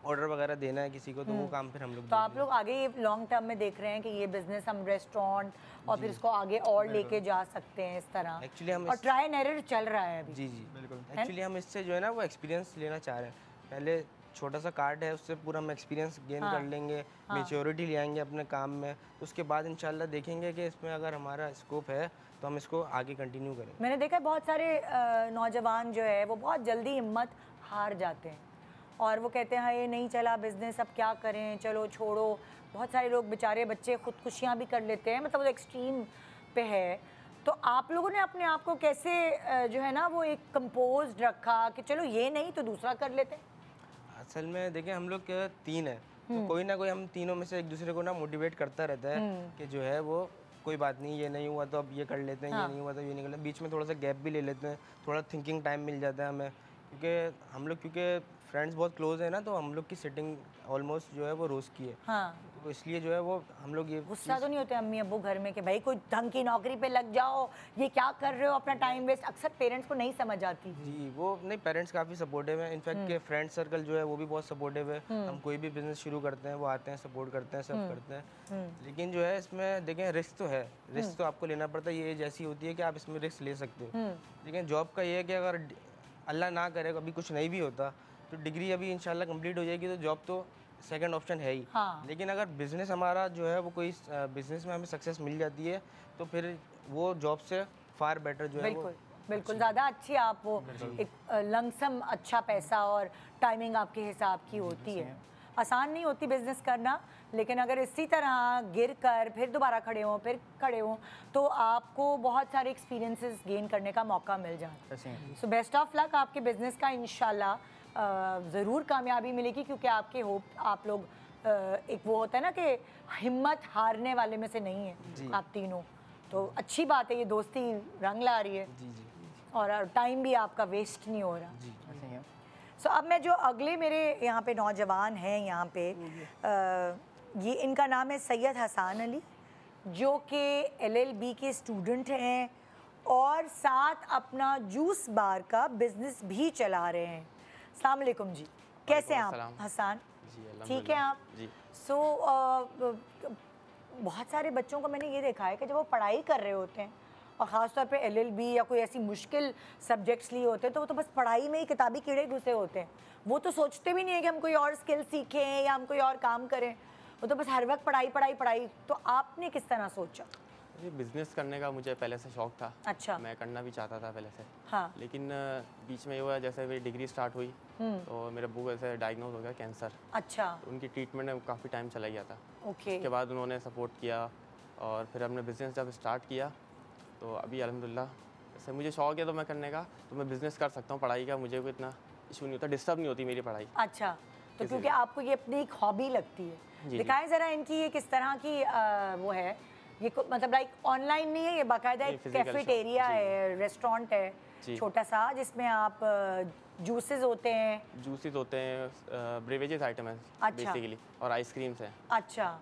ऑर्डर वगैरह देना है किसी को, तो वो काम फिर हम लोग। तो आप लोग आगे ये लॉन्ग टर्म में देख रहे हैं कि ये बिजनेस हम रेस्टोरेंट और फिर इसको आगे और लेके जा सकते हैं इस तरह। एक्चुअली हम और ट्राई एंड एरर चल रहा है अभी। जी बिल्कुल। एक्चुअली हम इससे जो है ना वो एक्सपीरियंस लेना चाह रहे हैं। पहले छोटा सा कार्ड है, उससे पूरा हम एक्सपीरियंस गेन कर लेंगे, मेच्योरिटी ले आएंगे अपने काम में। तो उसके बाद इंशाल्लाह देखेंगे कि इसमें अगर हमारा स्कोप है तो हम इसको आगे कंटिन्यू करेंगे। मैंने देखा बहुत सारे नौजवान जो है वो बहुत जल्दी हिम्मत हार जाते हैं और वो कहते हैं ये नहीं चला बिजनेस, अब क्या करें, चलो छोड़ो। बहुत सारे लोग बेचारे बच्चे खुदकुशियाँ भी कर लेते हैं, मतलब वो एक्सट्रीम पे है। तो आप लोगों ने अपने आप को कैसे जो है ना वो एक कंपोज्ड रखा कि चलो ये नहीं तो दूसरा कर लेते हैं? असल में देखें हम लोग 3 हैं, तो कोई ना कोई हम तीनों में से एक दूसरे को ना मोटिवेट करता रहता है कि जो है वो कोई बात नहीं, ये नहीं हुआ तो अब ये कर लेते हैं, ये नहीं हुआ तो ये नहीं कर लेते। बीच में थोड़ा सा गैप भी ले लेते हैं, थोड़ा थिंकिंग टाइम मिल जाता है हमें, क्योंकि हम लोग फ्रेंड्स बहुत क्लोज है ना, तो हम लोग की सेटिंग ऑलमोस्ट जो है वो रोज़ की है। तो इसलिए जो है वो हम लोग ये गुस्सा तो नहीं होते अम्मी अब्बू घर में कि भाई कोई ढंग की नौकरी पे लग जाओ, ये क्या कर रहे हो, अपना टाइम वेस्ट? अक्सर पेरेंट्स को नहीं समझ आती। जी वो नहीं, पेरेंट्स काफ़ी सपोर्टिव हैं, इनफैक्ट के फ्रेंड सर्कल जो है वो भी बहुत सपोर्टिव है। हम कोई भी बिजनेस शुरू करते हैं वो आते हैं, सपोर्ट करते हैं, सब करते हैं। लेकिन जो है इसमें देखें रिस्क तो है, रिस्क तो आपको लेना पड़ता है। ये एज ऐसी होती है कि आप इसमें रिस्क ले सकते हो। लेकिन जॉब का ये है कि अगर अल्लाह ना करे कभी कुछ नहीं भी होता तो डिग्री अभी इंशाल्लाह कंप्लीट हो जाएगी तो जॉब तो सेकंड ऑप्शन है ही। हाँ। लेकिन अगर बिज़नेस हमारा जो है वो कोई बिज़नेस में हमें सक्सेस मिल जाती है तो फिर वो जॉब से फार बेटर जो है वो बिल्कुल ज़्यादा अच्छी आप वो एक लंगसम अच्छा पैसा और टाइमिंग आपके हिसाब की होती है। आसान नहीं होती बिजनेस करना, लेकिन अगर इसी तरह गिर कर फिर दोबारा खड़े हों तो आपको बहुत सारे एक्सपीरियंसेस गेन करने का मौका मिल जाता है। सो बेस्ट ऑफ लक आपके बिजनेस का, इंशाल्लाह ज़रूर कामयाबी मिलेगी, क्योंकि आपके होप आप लोग एक वो होता है ना कि हिम्मत हारने वाले में से नहीं है आप तीनों, तो अच्छी बात है। ये दोस्ती रंग ला रही है और टाइम भी आपका वेस्ट नहीं हो रहा। सो अब मैं जो अगले मेरे यहाँ पे नौजवान हैं यहाँ पे ये इनका नाम है सैयद हसन अली, जो कि LLB के स्टूडेंट हैं और साथ अपना जूस बार का बिजनेस भी चला रहे हैं। अस्सलाम वालेकुम जी, कैसे हैं आप हसन? ठीक है आप? सो बहुत सारे बच्चों को मैंने ये देखा है कि जब वो पढ़ाई कर रहे होते हैं और ख़ास तौर पे LLB या कोई ऐसी मुश्किल सब्जेक्ट्स लिए होते हैं तो वो तो बस पढ़ाई में ही किताबी कीड़े घुसे होते हैं। वो तो सोचते भी नहीं है कि हम कोई और स्किल सीखें या हम कोई और काम करें, वो तो बस हर वक्त पढ़ाई पढ़ाई पढ़ाई। तो आपने किस तरह सोचा? ये बिज़नेस करने का मुझे पहले से शौक था। अच्छा। मैं करना भी चाहता था पहले से। हाँ। लेकिन बीच में ये हुआ, जैसे मेरी डिग्री स्टार्ट हुई तो मेरे अब्बू को ऐसे डायग्नोज हो गया कैंसर। अच्छा। तो उनकी ट्रीटमेंट में काफ़ी टाइम चला गया था। ओके। उसके बाद उन्होंने सपोर्ट किया और फिर हमने बिज़नेस जब स्टार्ट किया तो अभी अल्हम्दुलिल्लाह जैसे मुझे शौक है तो मैं करने का, तो मैं बिज़नेस कर सकता हूँ। पढ़ाई का मुझे कोई इतना इशू नहीं होता, डिस्टर्ब नहीं होती मेरी पढ़ाई। अच्छा, तो क्योंकि आपको ये अपनी एक हॉबी लगती है। दिखाएं ज़रा इनकी ये किस तरह की वो है, ये मतलब लाइक ऑनलाइन नहीं है, ये बाकायदा एक कैफेटेरिया है, रेस्टोरेंट है छोटा सा, जिसमें आप जूसेस होते हैं, ब्रेवेजेस आइटम है बेसिकली, और आइसक्रीम्स हैं। अच्छा,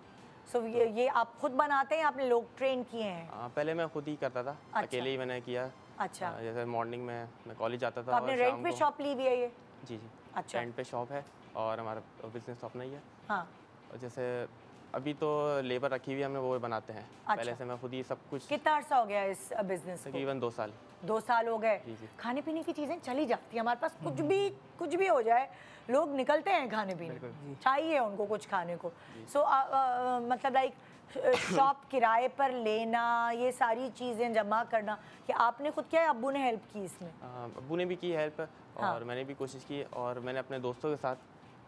सो ये आप खुद बनाते हैं, आपने लोग ट्रेन किए हैं? पहले मैं खुद ही करता था। अच्छा। अकेले ही मैंने किया। अच्छा। जैसे मॉर्निंग में मैं कॉलेज जाता था। तो आपने रेंट पे शॉप ली हुई है ये? जी जी। अच्छा। रेंट पे शॉप है और हमारा बिजनेस तो अपना ही है। हाँ। और जैसे अभी तो लेबर रखी हुई हमने, वो बनाते हैं। अच्छा। पहले से मैं खुद ही सब कुछ। कितना अर्सा हो गया इस बिजनेस को? तकरीबन 2 साल। 2 साल हो गए। खाने पीने की चीज़ें चली जाती है हमारे पास, कुछ भी हो जाए लोग निकलते हैं खाने पीने, चाहिए उनको कुछ खाने को। सो मतलब लाइक शॉप किराए पर लेना, ये सारी चीज़ें जमा करना, कि आपने खुद किया है, अब्बू ने हेल्प की इसमें? अब्बू ने भी की हेल्प और मैंने भी कोशिश की, और मैंने अपने दोस्तों के साथ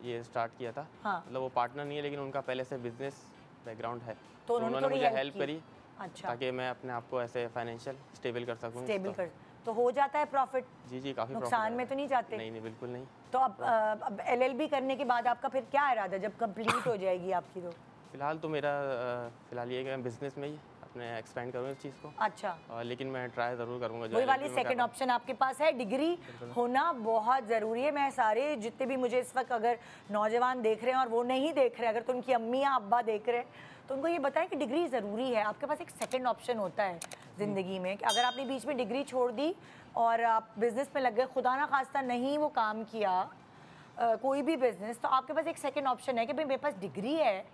ये स्टार्ट किया था। मतलब वो पार्टनर नहीं है लेकिन उनका पहले से बिजनेस बैकग्राउंड है, तो उन्होंने मुझे हेल्प करी। अच्छा। ताकि मैं अपने आप को ऐसे फाइनेंशियल स्टेबल कर सकूँ। तो हो जाता है प्रॉफिट? जी जी, काफ़ी नुकसान में तो नहीं जाते? नहीं, बिल्कुल नहीं। तो अब LLB करने के बाद आपका फिर क्या इरादा जब कंप्लीट हो जाएगी आपकी? तो फिलहाल तो मेरा फिलहाल ये कि मैं बिजनेस में ही अपने एक्सपेंड करूँ इस चीज़ को। अच्छा। लेकिन मैं ट्राई ज़रूर करूँगा। वही वाली सेकंड ऑप्शन आपके पास है, डिग्री होना बहुत ज़रूरी है। मैं सारे जितने भी मुझे इस वक्त अगर नौजवान देख रहे हैं और वो नहीं देख रहे, अगर तो उनकी अम्मी या अब्बा देख रहे हैं, तो उनको ये बताएं कि डिग्री ज़रूरी है। आपके पास एक सेकंड ऑप्शन होता है ज़िंदगी में कि अगर आपने बीच में डिग्री छोड़ दी और आप बिज़नेस में लग गए, खुदा ना खास्ता नहीं वो काम किया कोई भी बिज़नेस, तो आपके पास एक सेकंड ऑप्शन है कि भाई मेरे पास डिग्री है,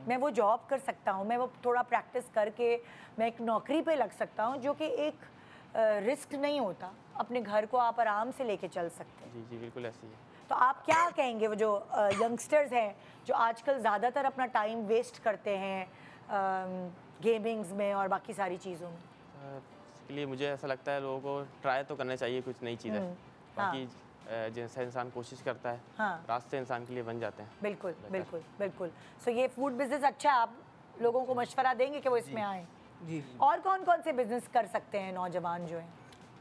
मैं वो जॉब कर सकता हूँ, मैं वो थोड़ा प्रैक्टिस करके मैं एक नौकरी पे लग सकता हूँ, जो कि एक रिस्क नहीं होता, अपने घर को आप आराम से लेके चल सकते हैं। जी जी, बिल्कुल ऐसी है। तो आप क्या कहेंगे वो जो यंगस्टर्स हैं जो आजकल ज़्यादातर अपना टाइम वेस्ट करते हैं गेमिंग्स में और बाकी सारी चीज़ों में? इसके लिए मुझे ऐसा लगता है लोगों को ट्राई तो करना चाहिए कुछ नई चीज़ें। बाकी जैसे इंसान कोशिश करता है, रास्ते इंसान के लिए बन जाते हैं। बिल्कुल बिल्कुल बिल्कुल। सो ये फूड बिजनेस अच्छा है, आप लोगों को मशवरा देंगे कि वो इसमें आएँ? जी। और कौन कौन से बिजनेस कर सकते हैं नौजवान जो हैं?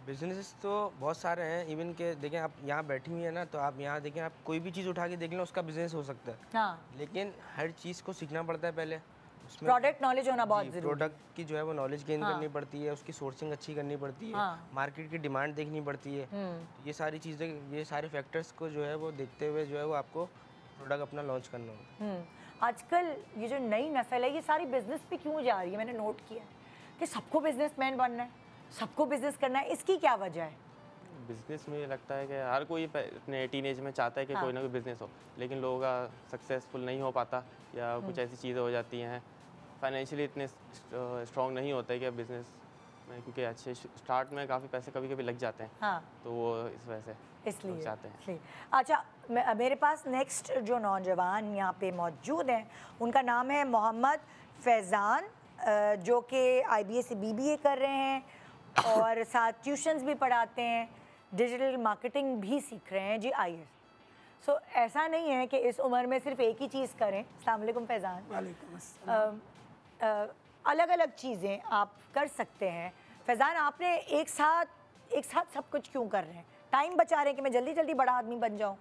बिजनेस तो बहुत सारे हैं, इवन के देखें आप यहाँ बैठी हुई है ना, तो आप यहाँ देखें, आप कोई भी चीज़ उठा के देख लें, उसका बिजनेस हो सकता है। हाँ। लेकिन हर चीज़ को सीखना पड़ता है पहले, उसमें प्रोडक्ट नॉलेज होना बहुत ज़रूरी है। प्रोडक्ट की जो है वो नॉलेज गेन करनी पड़ती है, उसकी सोर्सिंग अच्छी करनी पड़ती है, मार्केट की डिमांड देखनी पड़ती है। ये सारी चीज़ें, ये सारे फैक्टर्स को जो है वो देखते हुए जो है वो आपको प्रोडक्ट अपना लॉन्च करना होगा। आजकल ये जो नई नस्ल है ये सारी बिजनेस पे क्यों जा रही है? मैंने नोट किया है कि सबको बिजनेसमैन बनना है, सबको बिजनेस करना है, इसकी क्या वजह है? बिजनेस में लगता है कि हर कोई अपने टीनेज में चाहता है कि कोई ना कोई बिजनेस हो, लेकिन लोगों का सक्सेसफुल नहीं हो पाता या कुछ ऐसी चीज़ें हो जाती हैं, फाइनेंशियली इतने स्ट्रॉन्ग नहीं होते कि बिजनेस में, क्योंकि अच्छे स्टार्ट में काफ़ी पैसे कभी कभी लग जाते हैं। हाँ। तो वो इस वजह से इसलिए चाहते हैं। अच्छा, मेरे पास नेक्स्ट जो नौजवान यहाँ पे मौजूद हैं उनका नाम है मोहम्मद फैज़ान, जो कि IBA से BBA कर रहे हैं और साथ ट्यूशन्स भी पढ़ाते हैं, डिजिटल मार्केटिंग भी सीख रहे हैं। जी आइए। सो ऐसा नहीं है कि इस उम्र में सिर्फ एक ही चीज़ करें। अस्सलाम वालेकुम फैज़ान। वालेकुम अस्सलाम। अलग अलग चीज़ें आप कर सकते हैं। फैज़ान, आपने एक साथ सब कुछ क्यों कर रहे हैं? टाइम बचा रहे हैं कि मैं जल्दी जल्दी बड़ा आदमी बन जाऊँ?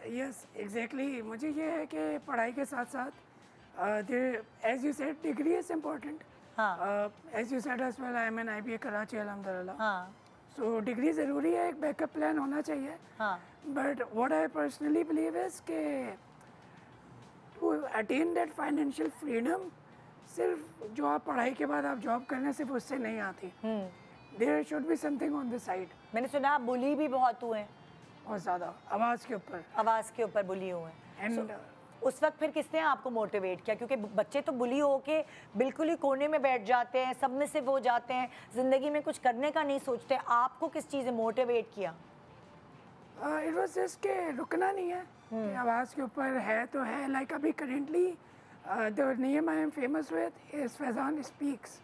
यस एग्जैक्टली, मुझे ये है कि पढ़ाई के साथ साथ as you said degree is important. As you said as well I am an IBA Karachi अल्हम्दुलिल्लाह। सो डिग्री ज़रूरी है, एक बैकअप प्लान होना चाहिए। But what I personally believe is के to attain that financial freedom सिर्फ जो आप पढ़ाई के बाद आप जॉब करने सिर्फ उससे नहीं आती। There should be something on the side. मैंने सुना आप बुली भी बहुत हुए हैं। बहुत ज़्यादा आवाज़ के ऊपर बुली हुए हैं। उस वक्त फिर किसने आपको मोटिवेट किया? क्योंकि बच्चे तो बुली होके बिल्कुल ही कोने में बैठ जाते हैं, सब में से वो जाते हैं, ज़िंदगी में कुछ करने का नहीं सोचते। आपको किस चीज़ ने मोटिवेट किया? इट वाज जस्ट के रुकना नहीं है कि आवाज़ के ऊपर है तो है। लाइक अभी currently the name I am famous with is Faizan speaks.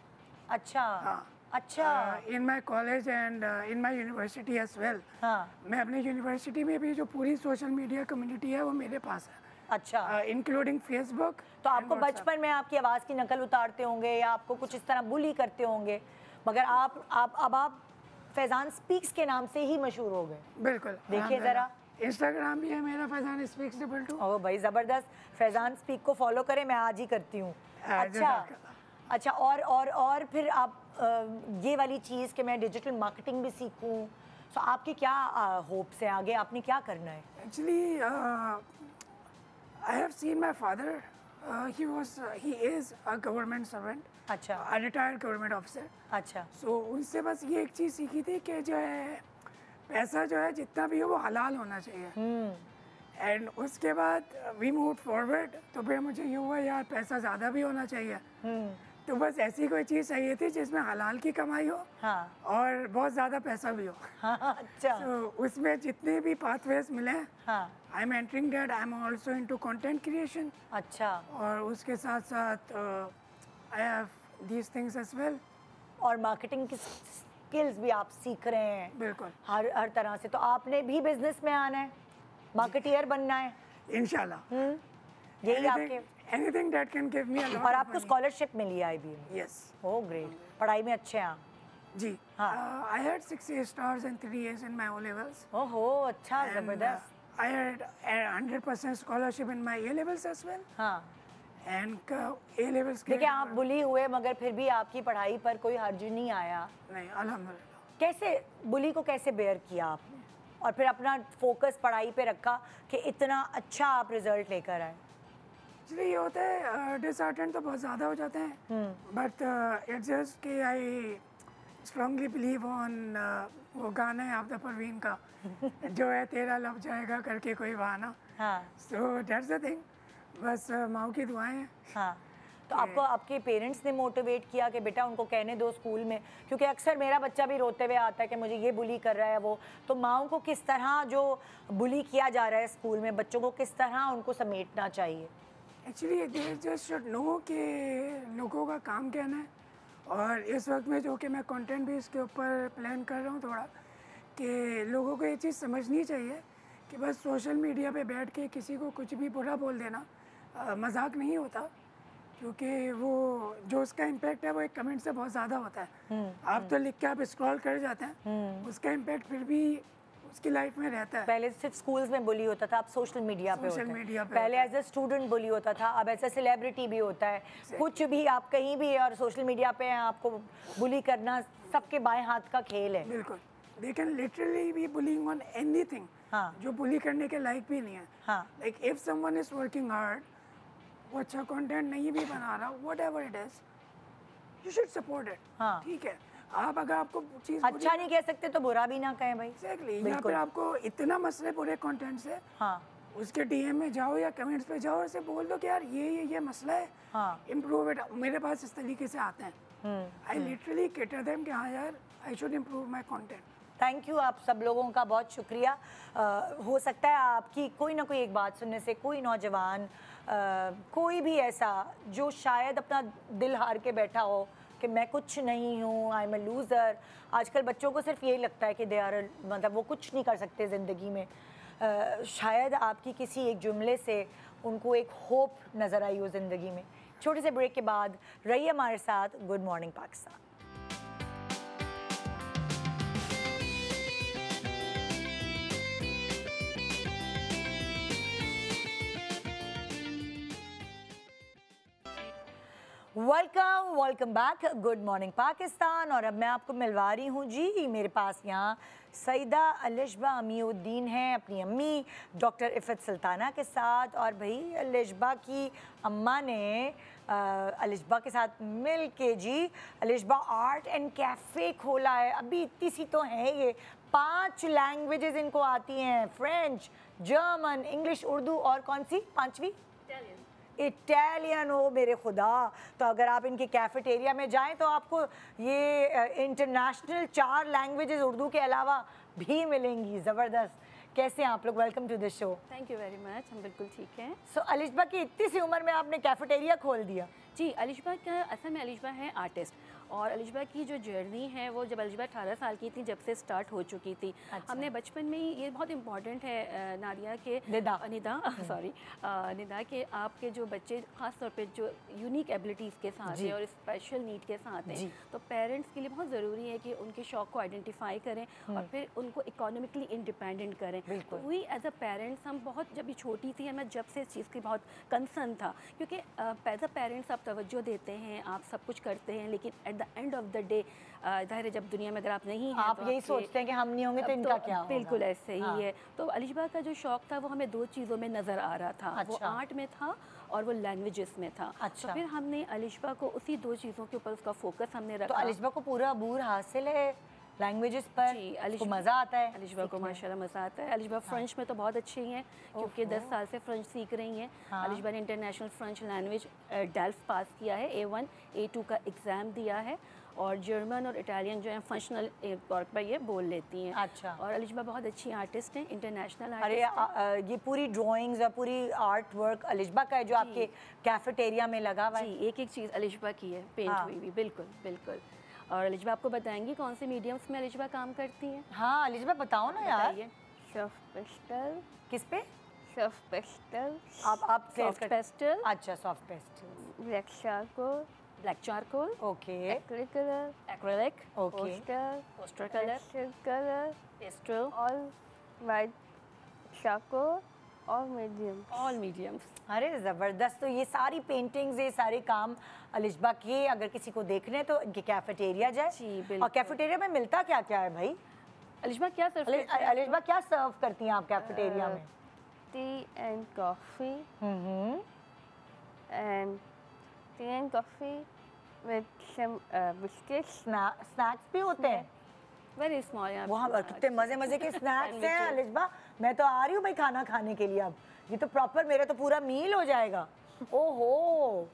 अच्छा, in my college and in my university as well. मैं अपनी यूनिवर्सिटी में भी जो पूरी सोशल मीडिया कम्युनिटी है वो मेरे पास है। अच्छा, इंक्लूडिंग फेसबुक। तो आपको बचपन में आपकी आवाज़ की नकल उतारते होंगे या आपको कुछ इस तरह बुली करते होंगे, मगर आप फैज़ान स्पीक्स के नाम से ही मशहूर हो गए। बिल्कुल, देखिए ज़रा, इंस्टाग्राम भी है मेरा फैज़ान स्पीक्स 222। ओह भाई ज़बरदस्त, फैज़ान स्पीक को फॉलो करें, मैं आज ही करती हूँ। अच्छा, और फिर आप ये वाली चीज़ कि मैं डिजिटल मार्केटिंग भी सीखूँ, तो आपके क्या होप्स हैं आगे? आपने क्या करना है? Actually I have seen my father, he is a government servant। अच्छा, a retired government officer। अच्छा, सो उनसे बस ये एक चीज़ सीखी थी कि जो है पैसा जो है जितना भी हो वो हलाल होना चाहिए। एंड उसके बाद वी मूव फॉरवर्ड, तो फिर मुझे ये हुआ यार पैसा ज़्यादा भी होना चाहिए। तो बस ऐसी कोई चीज़ चाहिए थी जिसमें हलाल की कमाई हो और बहुत ज़्यादा पैसा भी हो। अच्छा, तो उसमें जितने भी पाथवेज मिले, I am entering that. I am also into content creation. अच्छा, और उसके साथ साथ I have these things as well. और मार्केटिंग की स्किल्स भी आप सीख रहे हैं। बिल्कुल, हर तरह से। तो आपने भी बिजनेस में आना है, मार्केटियर बनना है इंशाल्लाह। यही आपके anything that can give me a lot. और आपको स्कॉलरशिप मिली है IBA में? यस। ओह ग्रेट, पढ़ाई में अच्छे हैं आप? जी। I had 6 A stars and 3 A's in my O levels। ओहो, अच्छा, ज़बरदस्त। I had 100% scholarship in my A levels as well। And A levels के देखिए, आप बुली हुए मगर फिर भी आपकी पढ़ाई पर कोई हर्ज नहीं आया। नहीं, अल्हम्दुलिल्लाह। कैसे बुली को कैसे बेयर किया आपने और फिर अपना फोकस पढ़ाई पे रखा कि इतना अच्छा आप रिजल्ट लेकर आए? एक्चुअली ये होता है, डिसअर्टेंड तो बहुत ज़्यादा हो जाते हैं, बट इट्स जस्ट कि आई स्ट्रांगली बिलीव ऑन वो गाना है आपदा परवीन का जो है तेरा लब जाएगा करके कोई बहाना। सो दैट्स द थिंग, बस माँ की दुआएं हैं। तो आपको आपके पेरेंट्स ने मोटिवेट किया कि बेटा उनको कहने दो स्कूल में? क्योंकि अक्सर मेरा बच्चा भी रोते हुए आता है कि मुझे ये बुली कर रहा है वो। तो माँओं को किस तरह जो बुली किया जा रहा है स्कूल में, बच्चों को किस तरह उनको समेटना चाहिए? Actually they just should know कि लोगों का काम कहना है। और इस वक्त में जो कि मैं कंटेंट भी इसके ऊपर प्लान कर रहा हूँ थोड़ा, कि लोगों को ये चीज़ समझनी चाहिए कि बस सोशल मीडिया पे बैठ के किसी को कुछ भी बुरा बोल देना मजाक नहीं होता, क्योंकि वो जो उसका इम्पैक्ट है वो एक कमेंट से बहुत ज़्यादा होता है। आप तो लिख के आप स्क्रॉल कर जाते हैं, उसका इम्पैक्ट फिर भी उसकी लाइफ में रहता है। पहले सिर्फ स्कूल्स में बुली होता था, अब सोशल मीडिया पे पहले एज ए स्टूडेंट बुली होता था, अब एज ए सेलिब्रिटी भी होता है। कुछ भी आप कहीं भी और सोशल मीडिया पे आपको बुली करना सबके बाएं हाथ का खेल है। बिल्कुल, they can literally be bullying on anything जो बुली करने के लायक भी नहीं है। Like if someone is working hard, वो अच्छा कंटेंट नहीं भी बना रहा, whatever it is, you should support it. हाँ ठीक है, आप अगर आपको चीज़ अच्छा नहीं कह सकते तो बुरा भी ना कहें भाई। एग्जैक्टली, या फिर आपको इतना मसले पूरे कंटेंट से, हाँ उसके डीएम में जाओ या कमेंट्स पे जाओ और से बोल दो कि यार ये मसला है, हाँ इम्प्रूव इट। मेरे पास इस तरीके से आते हैं, आई लिटरली केटर देम कि हाँ यार I should improve my content. Thank you, आप सब लोगों का बहुत शुक्रिया। हो सकता है आपकी कोई ना कोई एक बात सुनने से कोई नौजवान, कोई भी ऐसा जो शायद अपना दिल हार के बैठा हो कि मैं कुछ नहीं हूँ, आई एम ए लूज़र। आजकल बच्चों को सिर्फ यही लगता है कि दे आर, मतलब वो कुछ नहीं कर सकते ज़िंदगी में। शायद आपकी किसी एक जुमले से उनको एक होप नज़र आई हो ज़िंदगी में। छोटे से ब्रेक के बाद रहिए हमारे साथ good morning Pakistan. Welcome back good morning Pakistan. और अब मैं आपको मिलवा रही हूँ जी, मेरे पास यहाँ सईदा अलिशबा अमीउद्दीन हैं अपनी अम्मी डॉक्टर इफ़त सुल्ताना के साथ। और भाई अलिशबा की अम्मा ने अलिशबा के साथ मिल के जी अलिशबा आर्ट एंड कैफ़े खोला है। अभी इतनी सी तो हैं ये, 5 लैंग्वेजेस इनको आती हैं, फ्रेंच, जर्मन, इंग्लिश, उर्दू और कौन सी पांचवी? इटालियन। हो मेरे खुदा, तो अगर आप इनके कैफेटेरिया में जाएं तो आपको ये इंटरनेशनल 4 लैंग्वेजेस उर्दू के अलावा भी मिलेंगी। ज़बरदस्त। कैसे हैं आप लोग? Welcome to this show. Thank you very much, हम बिल्कुल ठीक हैं। सो अलिशबा की इतनी सी उम्र में आपने कैफेटेरिया खोल दिया? जी, अलिशबा का असल में अलिशबा है आर्टिस्ट, और अलिशबा की जो जर्नी है वो जब अलिशबा 18 साल की थी जब से स्टार्ट हो चुकी थी। अच्छा। हमने बचपन में ही, ये बहुत इंपॉर्टेंट है नादिया के निदा के आपके जो बच्चे ख़ास तौर पे जो यूनिक एबिलिटीज़ के साथ हैं और स्पेशल नीड के साथ हैं, तो पेरेंट्स के लिए बहुत ज़रूरी है कि उनके शौक़ को आइडेंटिफाई करें और फिर उनको इकोनॉमिकली इंडिपेंडेंट करें। तो वही एज अ पेरेंट्स हम बहुत, जब भी छोटी थी हमें जब से इस चीज़ की बहुत कंसर्न था, क्योंकि एज अ पेरेंट्स आप तवज्जो देते हैं, आप सब कुछ करते हैं, लेकिन at the end of the day ज़ाहिर है जब दुनिया में अगर आप नहीं हैं आप यही सोचते हैं कि हम नहीं होंगे तो इनका क्या होगा। बिल्कुल ऐसे ही है। तो अलिशबा का जो शौक़ था वो हमें 2 चीज़ों में नज़र आ रहा था। वो आर्ट में था और वो लैंग्वेजेस में था। तो फिर हमने अलिशबा को उसी 2 चीज़ों के ऊपर उसका फोकस हमने रखा। तो अलिशबा को पूरा अबूर हासिल है लैंग्वेजेस पर? अलिशबा मज़ा आता है? अलिशबा को माशाल्लाह मज़ा आता है। अलिशबा फ्रेंच में तो बहुत अच्छी हैं, क्योंकि 10 साल से फ्रेंच सीख रही हैं। अलिशबा ने इंटरनेशनल फ्रेंच लैंग्वेज डेल्फ पास किया है, A1 A2 का एग्ज़ाम दिया है, और जर्मन और इटालियन जो है फंक्शनल तौर पर ये बोल लेती हैं। अच्छा। और अलिशबा बहुत अच्छी आर्टिस्ट हैं, इंटरनेशनल आर्टिस्ट। अरे ये पूरी ड्राइंग्स और पूरी आर्ट वर्क अलिशबा का है जो आपके कैफेटेरिया में लगा हुआ है? जी, एक चीज़ अलिशबा की है, पेंट हुई हुई। बिल्कुल बिल्कुल। और अलिशबा आपको बताएंगी कौन से मीडियम्स में अलिशबा काम करती हैं? हाँ अलिशबा बताओ ना यार। Soft pastel. किस पे? Soft pastel. आप सॉफ्ट पेस्टल। अच्छा, soft pastel. Black charcoal. Black charcoal. Okay. Acrylic colour. Acrylic. Okay. Poster colour. Colour. Pastel. All white charcoal. All medium. All mediums. अरे ज़बरदस्त। तो ये सारी पेंटिंग्स, ये सारे काम अलिशबा के अगर किसी को देखने तो इनके कैफेटेरिया जाए। जी बिल्कुल। और कैफेटेरिया में मिलता क्या क्या है भाई? अलिशबा क्या सर्व करती हैं आप कैफेटेरिया में? Tea and coffee. And tea and coffee with some biscuits. Snacks भी होते हैं? Very small. यहाँ वहाँ कितने मज़े के स्नैक्स हैं अलिशबा। मैं तो आ रही हूँ भाई खाना खाने के लिए। अब ये तो प्रॉपर मेरा तो पूरा मील हो जाएगा। ओहो,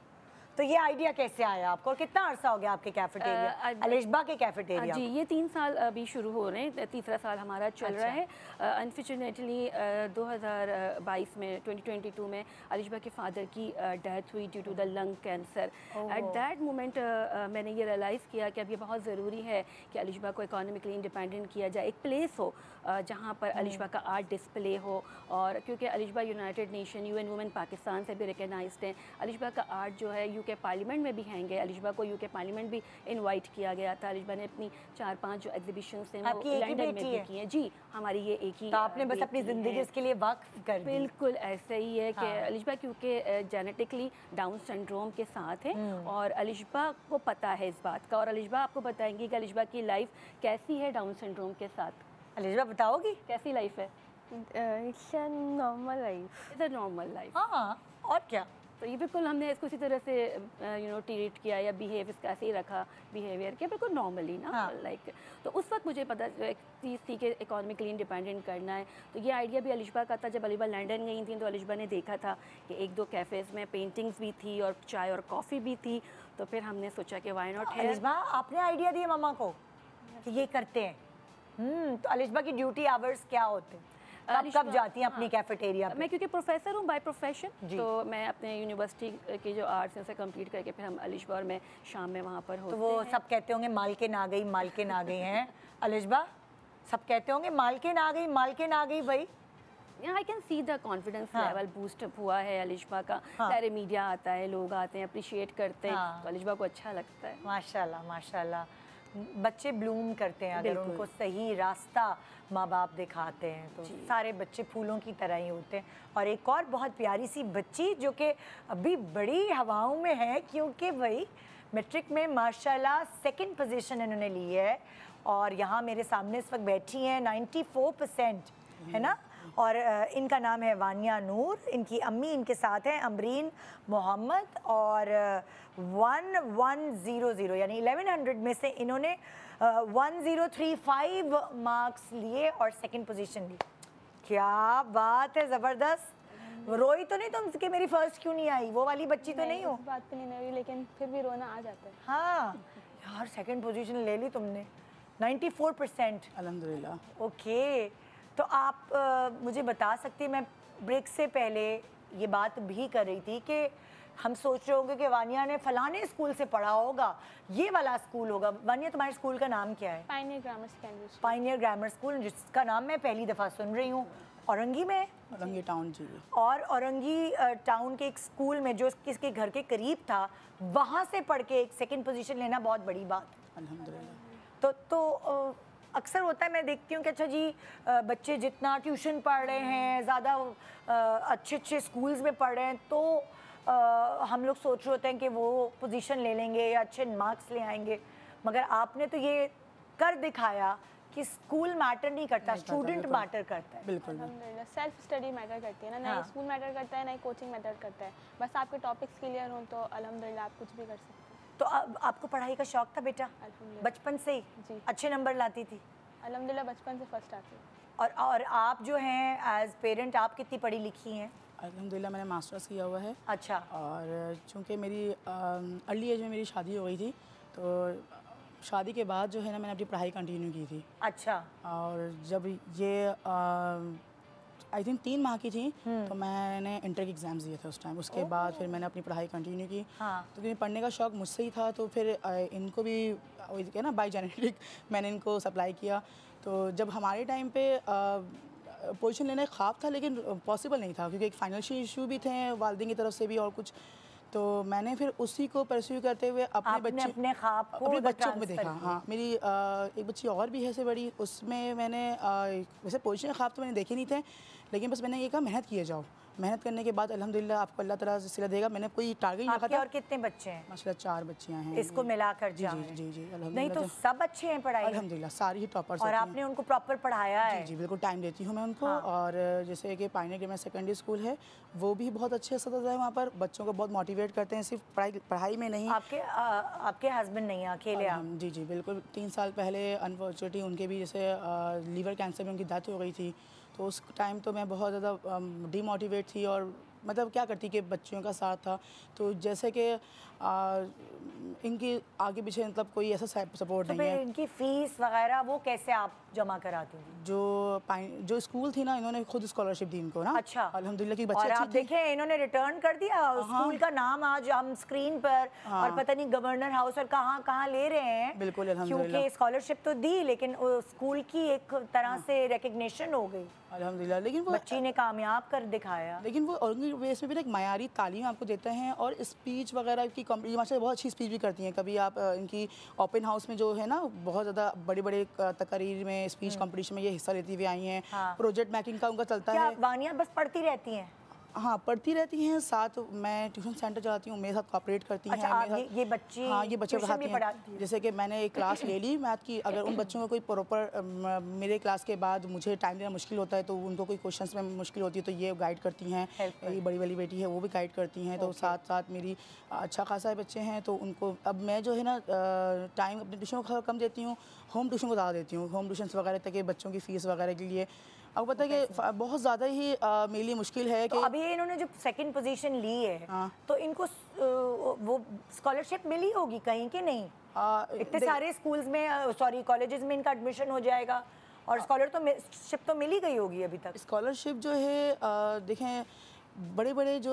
तो ये आइडिया कैसे आया आपको और कितना अरसा हो गया आपके कैफेटेरिया, अलिशबा के कैफेटेरिया? जी, ये 3 साल अभी शुरू हो रहे हैं, तीसरा साल हमारा चल रहा है। अनफॉर्चुनेटली 2022 में 2022 में अलिशबा के फादर की डेथ हुई due to the lung cancer. At that moment मैंने ये रियलाइज़ किया कि अब ये बहुत ज़रूरी है कि अलिशबा को इकोनॉमिकली इंडिपेंडेंट किया जाए, एक प्लेस हो जहाँ पर अलिशबा का आर्ट डिस्प्ले हो। और क्योंकि Alishba United nation UN women Pakistan से भी रिकगनाइज्ड है। अलिशबा का आर्ट जो है UK पार्लियामेंट में भी हैंगे। अलिशबा को UK पार्लियामेंट भी इनवाइट किया गया था। अलिशबा ने अपनी 4-5 जो एग्जीबिशंस हैं वो लंदन में भी की हैं। जी, हमारी ये एक ही। तो आपने बस अपनी ज़िंदगी इसके लिए वक्फ कर दी? बिल्कुल ऐसे ही है कि अलिशबा क्योंकि जेनेटिकली डाउन सिंड्रोम के साथ है और अलिशबा को पता है इस बात का। और अलिशबा आपको बताएंगी कि अलिशबा की लाइफ कैसी है डाउन सिंड्रोम के साथ। अलिशबा बताओगी कैसी लाइफ है? It's a normal life. It's a normal life. हाँ, और क्या? तो ये बिल्कुल हमने इसको इसी तरह से ट्रीट किया या बिहेव इसका ऐसे ही रखा, बिहेवियर किया बिल्कुल नॉर्मली ना, लाइक तो उस वक्त मुझे पता एक चीज़ थी कि इकोनॉमिकली इंडिपेंडेंट करना है। तो ये आइडिया भी अलिशबा का था। जब अलिशबा लंदन गई थी तो अलिशबा ने देखा था कि 1-2 कैफ़ेज़ में पेंटिंग्स भी थी और चाय और कॉफ़ी भी थी, तो फिर हमने सोचा कि वाई नॉट है। अलिशबा आपने आइडिया दिया मम्मा को कि ये करते हैं। तो अलिशबा की ड्यूटी आवर्स क्या होते हैं? कब जाती हैं अपनी कैफेटेरिया पे? मैं क्योंकि प्रोफेसर हूँ बाय प्रोफेशन, तो मैं अपने यूनिवर्सिटी की जो आर्ट्स हैं उसे कंप्लीट करके फिर हम अलिशबा और मैं शाम में वहाँ पर होते हैं। तो वो सब कहते होंगे मालकिन आ गई, मालकिन आ गई हैं अलिशबा, सब कहते होंगे मालकिन आ गई, मालकिन आ गई भाई। I can see the confidence level boost up हुआ है अलिशबा का। सारे मीडिया आता है, लोग आते हैं, अप्रिशिएट करते हैं, तो अलिशबा को अच्छा लगता है। माशाल्लाह माशाल्लाह, बच्चे ब्लूम करते हैं अगर उनको सही रास्ता माँ बाप दिखाते हैं तो सारे बच्चे फूलों की तरह ही होते हैं। और एक और बहुत प्यारी सी बच्ची जो कि अभी बड़ी हवाओं में है, क्योंकि भाई मैट्रिक में माशाल्लाह 2nd पोजीशन इन्होंने ली है और यहाँ मेरे सामने इस वक्त बैठी हैं 94% है ना। और इनका नाम है वानिया नूर, इनकी अम्मी इनके साथ हैं अमरीन मोहम्मद और 1100 यानी 1100 में से इन्होंने 1035 मार्क्स लिए और 2nd पोजीशन ली। क्या बात है, ज़बरदस्त। रोई तो नहीं तुम कि मेरी फर्स्ट क्यों नहीं आई? वो वाली बच्ची तो नहीं हो? बात तो नहीं हुई, लेकिन फिर भी रोना आ जाता है। हाँ यार 2nd पोजीशन ले ली तुमने, 94%। अल्हम्दुलिल्लाह। ओके, तो आप मुझे बता सकती हैं, मैं ब्रेक से पहले ये बात भी कर रही थी कि हम सोच रहे होंगे कि वानिया ने फलाने स्कूल से पढ़ा होगा, ये वाला स्कूल होगा। वानिया तुम्हारे स्कूल का नाम क्या है? Pioneer grammar secondary school. Pioneer grammar school, जिसका नाम मैं पहली दफ़ा सुन रही हूँ। औरंगी में? औरंगी टाउन जी। और औरंगी टाउन के एक स्कूल में जो किसके घर के करीब था, वहाँ से पढ़ के एक 2nd पोजीशन लेना बहुत बड़ी बात है। अल्हम्दुलिल्लाह। तो अक्सर होता है, मैं देखती हूँ कि अच्छा जी बच्चे जितना ट्यूशन पढ़ रहे हैं, ज़्यादा अच्छे स्कूल्स में पढ़ रहे हैं, तो हम लोग सोच रहे होते हैं कि वो पोजीशन ले लेंगे या अच्छे मार्क्स ले आएंगे, मगर आपने तो ये कर दिखाया कि स्कूल मैटर नहीं करता, स्टूडेंट मैटर करता है। बिल्कुल, सेल्फ स्टडी मैटर करती है ना, ना स्कूल मैटर करता है ना कोचिंग मैटर करता है। बस आपके टॉपिक्स क्लियर हों तो अल्हम्दुलिल्लाह आप कुछ भी कर सकते हैं। तो आपको पढ़ाई का शौक था बेटा बचपन से ही? जी। अच्छे नंबर लाती थी? अल्हम्दुलिल्लाह बचपन से फर्स्ट आती है। और आप जो हैं एज पेरेंट आप कितनी पढ़ी लिखी हैं? अल्हम्दुलिल्लाह मैंने मास्टर्स किया हुआ है। अच्छा। और चूँकि मेरी अर्ली एज में मेरी शादी हो गई थी, तो शादी के बाद जो है ना मैंने अपनी पढ़ाई कंटिन्यू की थी। अच्छा। और जब ये आई थिंक 3 माह की थी तो मैंने इंटर के एग्ज़ाम्स दिए थे उस टाइम। उसके बाद फिर मैंने अपनी पढ़ाई कंटिन्यू की। तो क्योंकि पढ़ने का शौक़ मुझसे ही था, तो फिर इनको भी क्या ना बाय जेनेटिक मैंने इनको सप्लाई किया। तो जब हमारे टाइम पे पोजीशन लेने का ख्वाब था, लेकिन पॉसिबल नहीं था क्योंकि एक फाइनेंशियल इशू भी थे वालिदैन की तरफ से भी और कुछ। तो मैंने फिर उसी को परस्यू करते हुए अपने बच्चों में देखा। हाँ, मेरी एक बच्ची और भी है से बड़ी, उसमें मैंने वैसे पोजीशन ख्वाब तो मैंने देखे नहीं थे, लेकिन बस मैंने ये कहा मेहनत किए जाओ। मेहनत करने के बाद अल्हम्दुलिल्लाह आपको अल्लाह ताला सिला देगा। मैंने कोई टारगेट नहीं रखा था। और कितने बच्चे हैं? माशाल्लाह 4 बच्चियां हैं। इसको मिलाकर जी अल्हम्दुलिल्लाह। नहीं तो सब अच्छे हैं पढ़ाई? अल्हम्दुलिल्लाह सारी ही टॉपर्स। और आपने उनको प्रॉपर पढ़ाया है? जी बिल्कुल, टाइम देती हूँ मैं उनको। और जैसे कि पायनियर ग्रामर सेकेंडरी स्कूल है, वो भी बहुत अच्छे असतिज़ा है वहाँ पर, बच्चों को बहुत मोटिवेट करते हैं, सिर्फ पढ़ाई में नहीं। आपके हस्बैंड नहीं है, अकेले आप? जी बिल्कुल। 3 साल पहले अनफॉर्चुनेटली उनके भी जैसे लीवर कैंसर में उनकी डेथ हो गई थी, तो उस टाइम तो मैं बहुत ज़्यादा डीमोटिवेट थी और मतलब क्या करती कि बच्चियों का साथ था। तो जैसे कि इनकी आगे पीछे मतलब कोई ऐसा सपोर्ट तो नहीं है। इनकी फ़ीस वगैरह वो कैसे आप जमा कराती थी? जो स्कूल थी ना, इन्होंने खुद स्कॉलरशिप दी इनको ना। अच्छा। अल्हम्दुलिल्लाह की बच्चे और आप देखें इन्होंने रिटर्न कर दिया स्कूल का नाम आज हम स्क्रीन पर। और पता नहीं गवर्नर हाउस और कहाँ ले रहे हैं। बिल्कुल अल्हम्दुलिल्लाह। क्योंकि स्कॉलरशिप तो दी, लेकिन स्कूल की एक तरह से रिकग्निशन हो गई अल्हम्दुलिल्लाह। लेकिन वो बच्ची ने कामयाब कर दिखाया। लेकिन वो औरंगी बेस में भी एक मायारी तालीम आपको देते हैं और स्पीच वगैरह की माशाल्लाह बहुत अच्छी स्पीच भी करती हैं। कभी आप इनकी ओपन हाउस में जो है ना, बहुत ज़्यादा बड़े तकरीर में स्पीच कंपटीशन में ये हिस्सा लेती हुई आई हैं। प्रोजेक्ट मेकिंग का उनका चलता है। वानिया बस पढ़ती रहती हैं? हाँ पढ़ती रहती हैं, साथ मैं ट्यूशन सेंटर चलाती हूँ, मेरे साथ कोऑपरेट करती हैं। अच्छा, ये बच्चे, हाँ ये बच्चे पढ़ाती हैं। जैसे कि मैंने एक क्लास ले ली मैथ की, अगर उन बच्चों को कोई प्रॉपर मेरे क्लास के बाद मुझे टाइम देना मुश्किल होता है, तो उनको कोई क्वेश्चंस में मुश्किल होती है तो ये गाइड करती हैं। ये बड़ी वाली बेटी है वो भी गाइड करती हैं। तो साथ साथ मेरी अच्छा खासा बच्चे हैं, तो उनको अब मैं जो है ना टाइम अपने ट्यूशन को कम देती हूँ, होम ट्यूशन को ज़्यादा देती हूँ, होम ट्यूशन वगैरह ताकि बच्चों की फ़ीस वगैरह के लिए। अब पता है कि बहुत ज़्यादा ही मेरे लिए मुश्किल है कि अभी इन्होंने जो सेकंड पोजीशन ली है तो इनको वो स्कॉलरशिप मिली होगी कहीं कि नहीं? इतने सारे स्कूल्स में सॉरी कॉलेजेस में इनका एडमिशन हो जाएगा और स्कॉलरशिप तो मिल ही गई होगी अभी तक। स्कॉलरशिप जो है देखें बड़े बड़े जो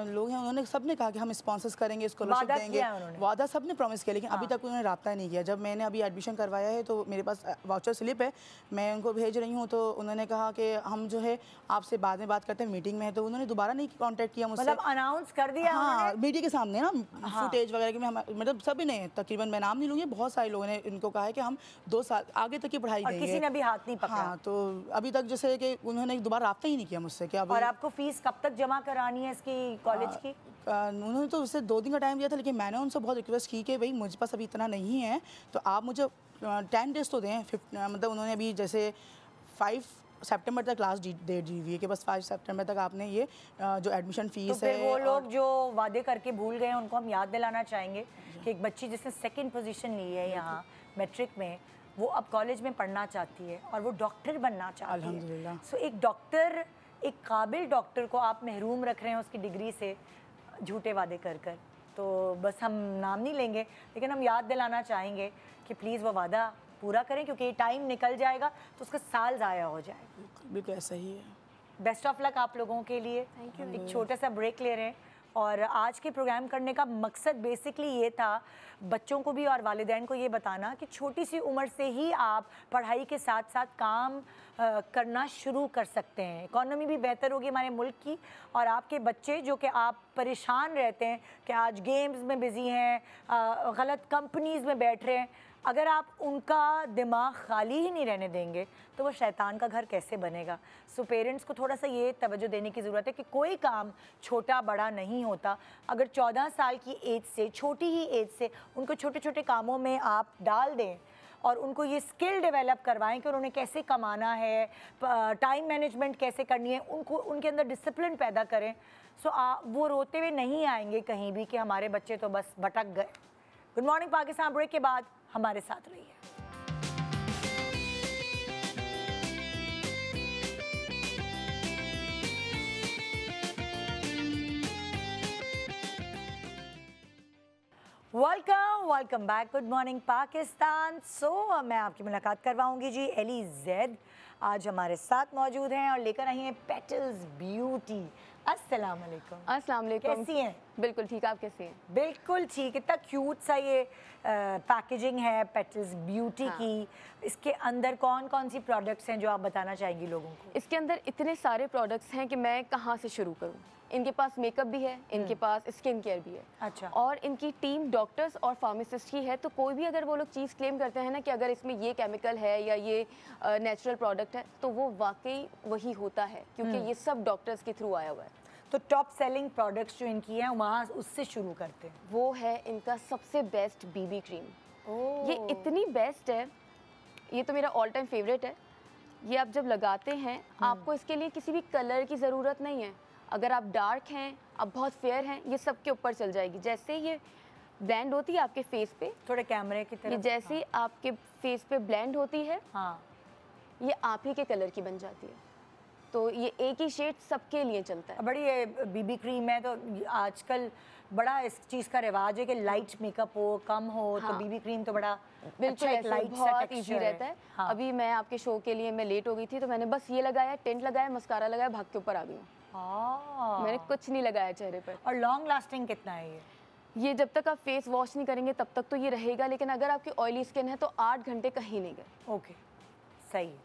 लोग हैं उन्होंने सबने कहा कि हम स्पॉन्सर्स करेंगे, स्कॉलरशिप देंगे, वादा सबने प्रॉमिस किया, लेकिन अभी तक उन्होंने रब्ता नहीं किया। जब मैंने अभी एडमिशन करवाया है तो मेरे पास वाउचर स्लिप है, मैं उनको भेज रही हूँ, तो उन्होंने कहा कि हम जो है आपसे बाद में बात करते हैं, मीटिंग में है, तो उन्होंने दोबारा नहीं कॉन्टैक्ट किया मुझसे। मतलब अनाउंस कर दिया? हाँ मीडिया के सामने ना, फुटेज वगैरह के में मतलब सभी ने, तकरीबन मैं नाम नहीं लूँगी, बहुत सारे लोगों ने इनको कहा है कि हम 2 साल आगे तक की पढ़ाई देंगे, किसी ने अभी हाथ नहीं पकड़ा। हाँ तो अभी तक जैसे कि उन्होंने दोबारा रब्ता ही नहीं किया मुझसे कि और आपको फीस कब तक जमा करानी है इसकी कॉलेज की? उन्होंने तो उससे 2 दिन का टाइम दिया था, लेकिन मैंने उनसे बहुत रिक्वेस्ट की कि भाई मुझे पास अभी इतना नहीं है, तो आप मुझे 10 डेज तो दें। मतलब उन्होंने अभी जैसे 5 सितंबर तक लास्ट डेट दी हुई है कि बस 5 सितंबर तक आपने ये जो एडमिशन फीस तो है। वो लोग जो वादे करके भूल गए उनको हम याद दिलाना चाहेंगे कि एक बच्ची जिसने सेकंड पोजीशन ली है यहाँ मैट्रिक में, वो अब कॉलेज में पढ़ना चाहती है और वो डॉक्टर बनना चाहती है। अल्हम्दुलिल्लाह। सो एक डॉक्टर, एक काबिल डॉक्टर को आप महरूम रख रहे हैं उसकी डिग्री से झूठे वादे कर कर। तो बस हम नाम नहीं लेंगे, लेकिन हम याद दिलाना चाहेंगे कि प्लीज़ वो वादा पूरा करें, क्योंकि टाइम निकल जाएगा तो उसका साल ज़ाया हो जाएगा। बिल्कुल ऐसा ही है। बेस्ट ऑफ लक आप लोगों के लिए। Thank you. एक छोटा सा ब्रेक ले रहे हैं और आज के प्रोग्राम करने का मकसद बेसिकली ये था बच्चों को भी और वालिदैन को ये बताना कि छोटी सी उम्र से ही आप पढ़ाई के साथ साथ काम करना शुरू कर सकते हैं। इकॉनमी भी बेहतर होगी हमारे मुल्क की, और आपके बच्चे जो कि आप परेशान रहते हैं कि आज गेम्स में बिज़ी हैं, गलत कंपनीज़ में बैठ रहे हैं, अगर आप उनका दिमाग खाली ही नहीं रहने देंगे तो वो शैतान का घर कैसे बनेगा। सो पेरेंट्स को थोड़ा सा ये तवज्जो देने की ज़रूरत है कि कोई काम छोटा बड़ा नहीं होता। अगर 14 साल की एज से, छोटी ही एज से उनको छोटे छोटे कामों में आप डाल दें और उनको ये स्किल डेवलप करवाएं कि उन्होंने कैसे कमाना है, टाइम मैनेजमेंट कैसे करनी है, उनको उनके अंदर डिसिप्लिन पैदा करें, सो वो रोते हुए नहीं आएंगे कहीं भी कि हमारे बच्चे तो बस भटक गए। गुड मॉर्निंग पाकिस्तान ब्रेक के बाद हमारे साथ रहिए। Welcome back. Good morning Pakistan. So मैं आपकी मुलाकात करवाऊंगी जी एली जैद आज हमारे साथ मौजूद हैं और लेकर आई हैं पेटल्स ब्यूटी। अस्सलाम वालेकुम। अस्सलाम वालेकुम। कैसी हैं? बिल्कुल ठीक, आप कैसे हैं? बिल्कुल ठीक। इतना क्यूट सा ये पैकेजिंग है पेटल्स ब्यूटी की। इसके अंदर कौन कौन सी प्रोडक्ट्स हैं जो आप बताना चाहेंगी लोगों को? इसके अंदर इतने सारे प्रोडक्ट्स हैं कि मैं कहाँ से शुरू करूँ। इनके पास मेकअप भी है, इनके पास स्किन केयर भी है। अच्छा। और इनकी टीम डॉक्टर्स और फार्मासिस्ट की है, तो कोई भी अगर वो लोग चीज़ क्लेम करते हैं ना कि अगर इसमें ये केमिकल है या ये नेचुरल प्रोडक्ट है, तो वो वाकई वही होता है, क्योंकि ये सब डॉक्टर्स के थ्रू आया हुआ है। तो टॉप सेलिंग प्रोडक्ट्स जो इनकी हैं वहाँ उससे शुरू करते हैं। वो है इनका सबसे बेस्ट बीबी क्रीम। ये इतनी बेस्ट है, ये तो मेरा ऑल टाइम फेवरेट है। ये आप जब लगाते हैं आपको इसके लिए किसी भी कलर की ज़रूरत नहीं है। अगर आप डार्क हैं, आप बहुत फेयर हैं, ये सबके ऊपर चल जाएगी। जैसे ये ब्लेंड होती है आपके फेस पे, थोड़े कैमरे की तरफ, ये जैसे आपके फेस पे ब्लेंड होती है, ये आप ही के कलर की बन जाती है। तो ये एक ही शेड सबके लिए चलता है। बड़ी ये बीबी क्रीम है, तो आजकल बड़ा इस चीज़ का रिवाज है कि लाइट मेकअप हो, कम हो, तो बीबी क्रीम तो बड़ा बिल्कुल अच्छा लाइट बहुत इजी रहता है। हाँ। अभी मैं आपके शो के लिए मैं लेट हो गई थी, तो मैंने बस ये लगाया, टेंट लगाया, मस्कारा लगाया, भाग के ऊपर आ गई। मैंने कुछ नहीं लगाया चेहरे पर। और लॉन्ग लास्टिंग कितना है ये जब तक आप फेस वॉश नहीं करेंगे तब तक तो ये रहेगा, लेकिन अगर आपकी ऑयली स्किन है तो 8 घंटे कहीं नहीं गए। ओके, सही है।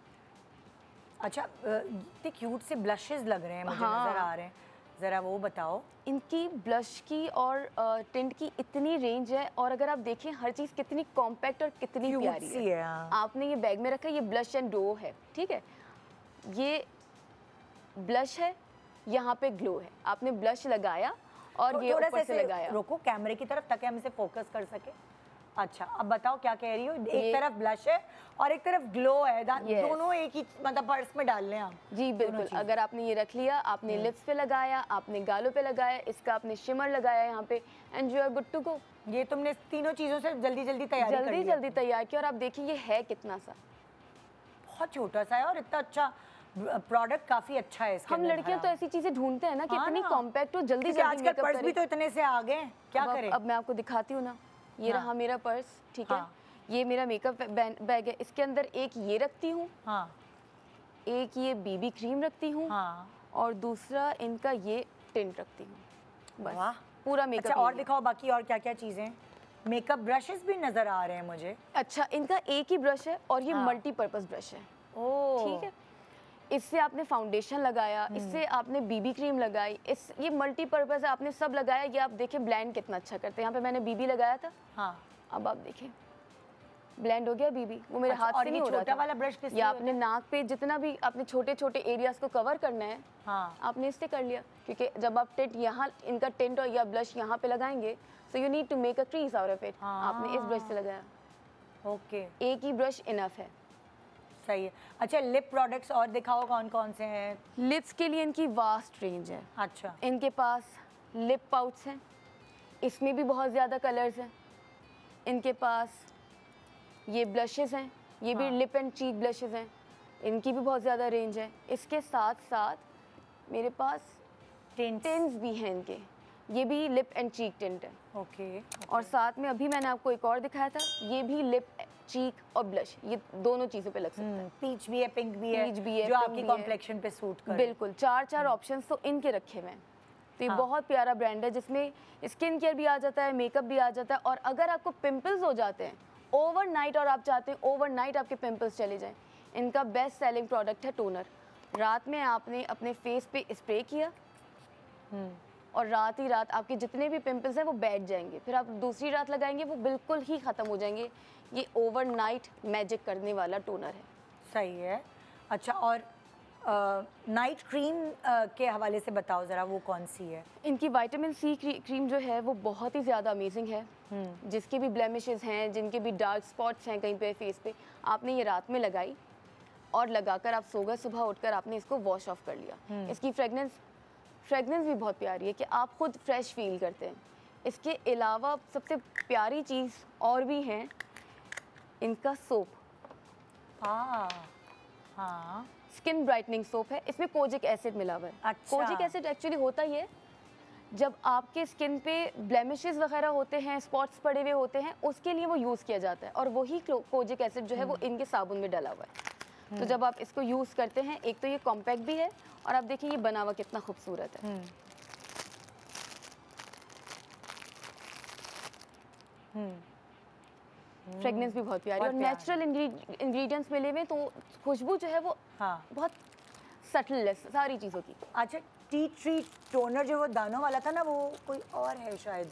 अच्छा, इतने क्यूट से ब्लशेस लग रहे हैं मुझे, नजर आ रहे हैं, ज़रा वो बताओ। इनकी ब्लश की और टिंट की इतनी रेंज है, और अगर आप देखें हर चीज़ कितनी कॉम्पैक्ट और कितनी प्यारी है। आपने ये बैग में रखा है, ये ब्लश एंड डो है, ठीक है। ये ब्लश है, यहाँ पे ग्लो है। आपने ब्लश लगाया और तो ये ऊपर से लगाया। रोको कैमरे की तरफ ताकि हम इसे फोकस कर सके। अच्छा, अब बताओ क्या कह रही हो? एक तरफ ब्लश है और एक तरफ ग्लो है, दोनों एक ही मतलब पर्स में डाल लें आप? जी बिल्कुल। अगर आपने ये रख लिया, आपने लिप्स पे लगाया, आपने गालों पे लगाया, इसका आपने शिमर लगाया यहाँ पे, and you are good to go. ये तुमने तीनों चीज़ों से जल्दी जल्दी तैयार किया और आप देखिए ये है कितना सा, बहुत छोटा सा है और इतना अच्छा प्रोडक्ट, काफी अच्छा है इसके। हम लड़कियां तो ऐसी चीजें ढूंढते हैं ना कि इतनी कॉम्पैक्ट हो, जल्दी जल्दी आजकल पर्स भी तो इतने से आ गए, क्या करें? अब मैं आपको दिखाती हूँ ना, ये रहा मेरा पर्स, ठीक है, ये मेरा मेकअप बैग है, इसके अंदर एक ये रखती हूँ, एक ये बीबी क्रीम रखती हूँ, और दूसरा इनका ये टिंट रखती हूँ, बस पूरा मेकअप। अच्छा, और दिखाओ बाकी और क्या क्या चीजें? मेकअप ब्रशेस भी नजर आ रहे हैं मुझे। अच्छा, इनका एक ही ब्रश है और ये मल्टीपर्पज ब्रश है। ठीक है, इससे आपने फाउंडेशन लगाया, इससे आपने बीबी क्रीम लगाई, ये मल्टीपर्पज है, आपने सब लगाया। ये आप देखिए ब्लेंड कितना अच्छा करते हैं। यहाँ पे मैंने बीबी लगाया था, अब आप देखिए ब्लेंड हो गया बीबी, वो मेरे हाथ से नहीं हो रहा था। वाला ब्रश या आपने नाक पे जितना भी आपने छोटे छोटे एरियाज को कवर करना है, आपने इससे कर लिया, क्योंकि जब आप टिंट यहाँ इनका टिंट और या ब्लश यहाँ पे लगाएंगे, so you need to make a crease out of it. आपने इस ब्रश से लगाया, ओके, एक ही ब्रश इनफ है। सही है। अच्छा, लिप प्रोडक्ट्स और दिखाओ कौन कौन से हैं? लिप्स के लिए इनकी वास्ट रेंज है। अच्छा, इनके पास लिप पाउच हैं, इसमें भी बहुत ज़्यादा कलर्स हैं। इनके पास ये ब्लशेस हैं, ये भी लिप एंड चीक ब्लशेस हैं, इनकी भी बहुत ज़्यादा रेंज है। इसके साथ साथ मेरे पास टिंट्स भी हैं इनके, ये भी लिप एंड चीक टिंट है। ओके। और साथ में अभी मैंने आपको एक और दिखाया था, ये भी लिप चीक और ब्लश, ये दोनों चीज़ों पे लग सकता है। पीच भी है, पिंक भी है, जो आपकी कॉम्प्लेक्शन पे सूट करे। बिल्कुल, चार ऑप्शंस तो इनके रखे हुए हैं। तो ये बहुत प्यारा ब्रांड है जिसमें स्किन केयर भी आ जाता है, मेकअप भी आ जाता है। और अगर आपको पिंपल्स हो जाते हैं ओवरनाइट और आप चाहते हैं ओवरनाइट आपके पिंपल्स चले जाएं, इनका बेस्ट सेलिंग प्रोडक्ट है टोनर। रात में आपने अपने फेस पे स्प्रे किया और रात ही रात आपके जितने भी पिंपल्स हैं वो बैठ जाएंगे, फिर आप दूसरी रात लगाएंगे वो बिल्कुल ही ख़त्म हो जाएंगे। ये ओवरनाइट मैजिक करने वाला टोनर है। सही है। अच्छा, और नाइट क्रीम के हवाले से बताओ ज़रा, वो कौन सी है? इनकी विटामिन सी क्रीम जो है वो बहुत ही ज़्यादा अमेजिंग है। जिसके भी ब्लेमिशेस हैं, जिनके भी डार्क स्पॉट्स हैं कहीं पे फेस पे, आपने ये रात में लगाई और लगाकर आप सो गए, सुबह उठकर आपने इसको वॉश ऑफ कर लिया। इसकी फ्रेगनेंस भी बहुत प्यारी है कि आप खुद फ्रेश फील करते हैं। इसके अलावा सबसे प्यारी चीज़ और भी है इनका सोप। हाँ, स्किन ब्राइटनिंग सोप है, इसमें कोजिक एसिड मिला हुआ है। अच्छा। कोजिक एसिड एक्चुअली होता ही है जब आपके स्किन पे ब्लेमिशेस वगैरह होते हैं, स्पॉट्स पड़े हुए होते हैं, उसके लिए वो यूज़ किया जाता है। और वही कोजिक एसिड जो है वो इनके साबुन में डला हुआ है। तो जब आप इसको यूज़ करते हैं, एक तो ये कॉम्पैक्ट भी है और आप देखिए ये बना हुआ कितना खूबसूरत है। फ्रेगनेंस भी बहुत प्यारी और नेचुरल इंग्रेडिएंट्स मिले हुए, तो खुशबू जो है वो बहुत सटल है सारी चीज़ों की। अच्छा, टी ट्री टोनर जो वो दानों वाला था ना, वो कोई और है शायद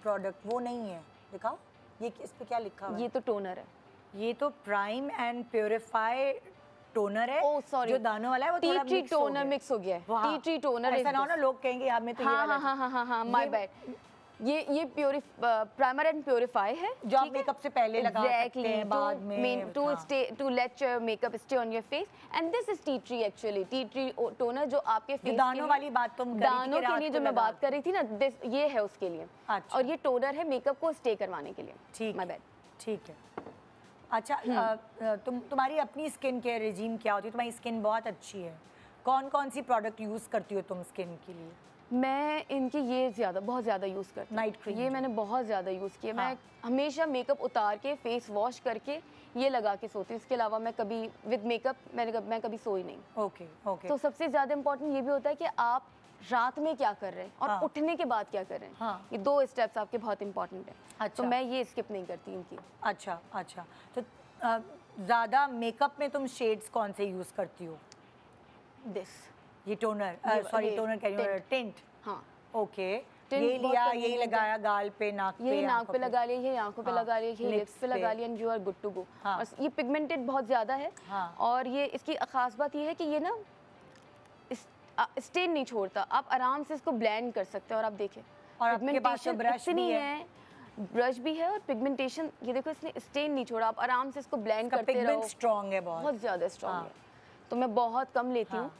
प्रोडक्ट, वो नहीं है। दिखाओ ये इस पे क्या लिखा हुआ है? ये तो टोनर है, ये तो प्राइम एंड प्योरीफाई टोनर है। ओह सॉरी, जो दानों वाला है वो थोड़ा टी टोनर मिक्स हो गया है। टी ट्री टोनर ऐसा ना हो ना लोग कहेंगे यार मैं तो ये वाला। हाँ, माय बैड। ये प्राइमर एंड प्योरीफाई है जो आप मेकअप से पहले लगा सकते हैं बाद में, to let your makeup stay on your face. And this is tea tree actually, tea tree toner जो आपके फेस दानों वाली बात तुम दानों के लिए जो मैं बात कर रही थी ना, ये है उसके लिए। और ये टोनर है मेकअप को स्टे करवाने के लिए। ठीक, माय बैड। ठीक है। अच्छा, तुम्हारी अपनी स्किन केयर रेजीम क्या होती है? तुम्हारी स्किन बहुत अच्छी है, कौन कौन सी प्रोडक्ट यूज़ करती हो तुम स्किन के लिए? मैं इनकी ये बहुत ज़्यादा यूज़ करती हूँ, नाइट क्रीम। ये मैंने बहुत ज़्यादा यूज़ किया। मैं हमेशा मेकअप उतार के फेस वॉश करके ये लगा के सोती हूँ। इसके अलावा मैं कभी विद मेकअप मैं कभी सोई नहीं। ओके। तो सबसे ज़्यादा इम्पोर्टेंट ये भी होता है कि आप रात में क्या कर रहे हैं और उठने के बाद क्या कर रहे हैं। ये 2 स्टेप्स आपके बहुत इंपॉर्टेंट है। अच्छा। तो मैं ये स्किप नहीं करती इनकी। अच्छा, तो ज़्यादा मेकअप में तुम शेड्स कौन से यूज़ करती हो? ये टोनर, सॉरी टोनर कह रही हूँ, टिंट। हाँ, ओके। ये लिया, यही लगाया गाल पे, नाक पे, ये नाक पे लगा लिया, ये आंखों पे लगा लिया, ये लिप्स पे लगा लिया, and you are good to go. और ये पिगमेंटेड बहुत ज़्यादा है। और ये इसकी खास बात ये है कि ये ना स्टेन नहीं छोड़ता, आप आराम से इसको ब्लेंड कर सकते हैं। और आप देखें और आपके पास तो ब्रश भी है, ब्रश भी है और पिगमेंटेशन, ये देखो इसने स्टेन नहीं छोड़ा। आप आराम से इसको ब्लेंड करते रहो। पिगमेंट स्ट्रॉन्ग है, बहुत ज़्यादा स्ट्रॉन्ग है। तो मैं बहुत कम लेती हूँ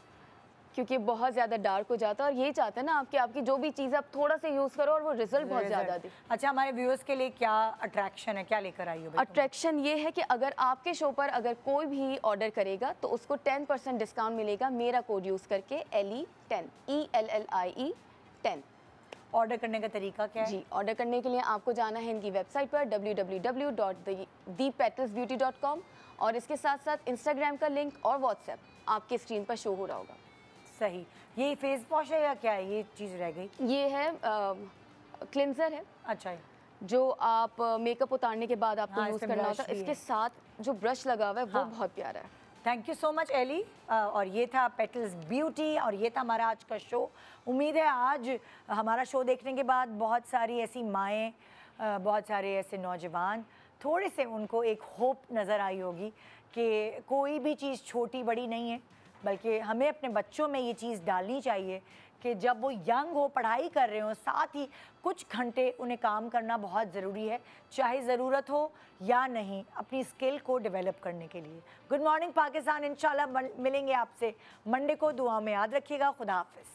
क्योंकि बहुत ज़्यादा डार्क हो जाता है, और यही चाहते हैं ना आपकी जो भी चीज़ आप थोड़ा सा यूज़ करो और वो रिजल्ट बहुत ज़्यादा दे। अच्छा, हमारे व्यूअर्स के लिए क्या अट्रैक्शन है, क्या लेकर आई हो? अट्रैक्शन ये है कि अगर आपके शो पर अगर कोई भी ऑर्डर करेगा तो उसको 10% डिस्काउंट मिलेगा मेरा कोड यूज़ करके, LE10 ELLIE 10। ऑर्डर करने का तरीका क्या है? जी, ऑर्डर करने के लिए आपको जाना है इनकी वेबसाइट पर www.thepetalsbeauty.com, और इसके साथ साथ इंस्टाग्राम का लिंक और व्हाट्सएप आपके स्क्रीन पर शो हो रहा होगा। सही। ये फेस वॉश है या क्या है? ये चीज़ रह गई। ये है क्लिनजर है। अच्छा, जो आप मेकअप उतारने के बाद आपको यूज़ करना होता है। इसके साथ जो ब्रश लगा हुआ है वो बहुत प्यारा है। Thank you so much Ellie. और ये था पेटल्स ब्यूटी और ये था हमारा आज का शो। उम्मीद है आज हमारा शो देखने के बाद बहुत सारी ऐसी माएँ, बहुत सारे ऐसे नौजवान, थोड़े से उनको एक होप नज़र आई होगी कि कोई भी चीज़ छोटी बड़ी नहीं है, बल्कि हमें अपने बच्चों में ये चीज़ डालनी चाहिए कि जब वो यंग हो, पढ़ाई कर रहे हो, साथ ही कुछ घंटे उन्हें काम करना बहुत ज़रूरी है, चाहे ज़रूरत हो या नहीं, अपनी स्किल को डेवलप करने के लिए। गुड मॉर्निंग पाकिस्तान, इंशाल्लाह मिलेंगे आपसे मंडे को। दुआ में याद रखिएगा। खुदा हाफिज़।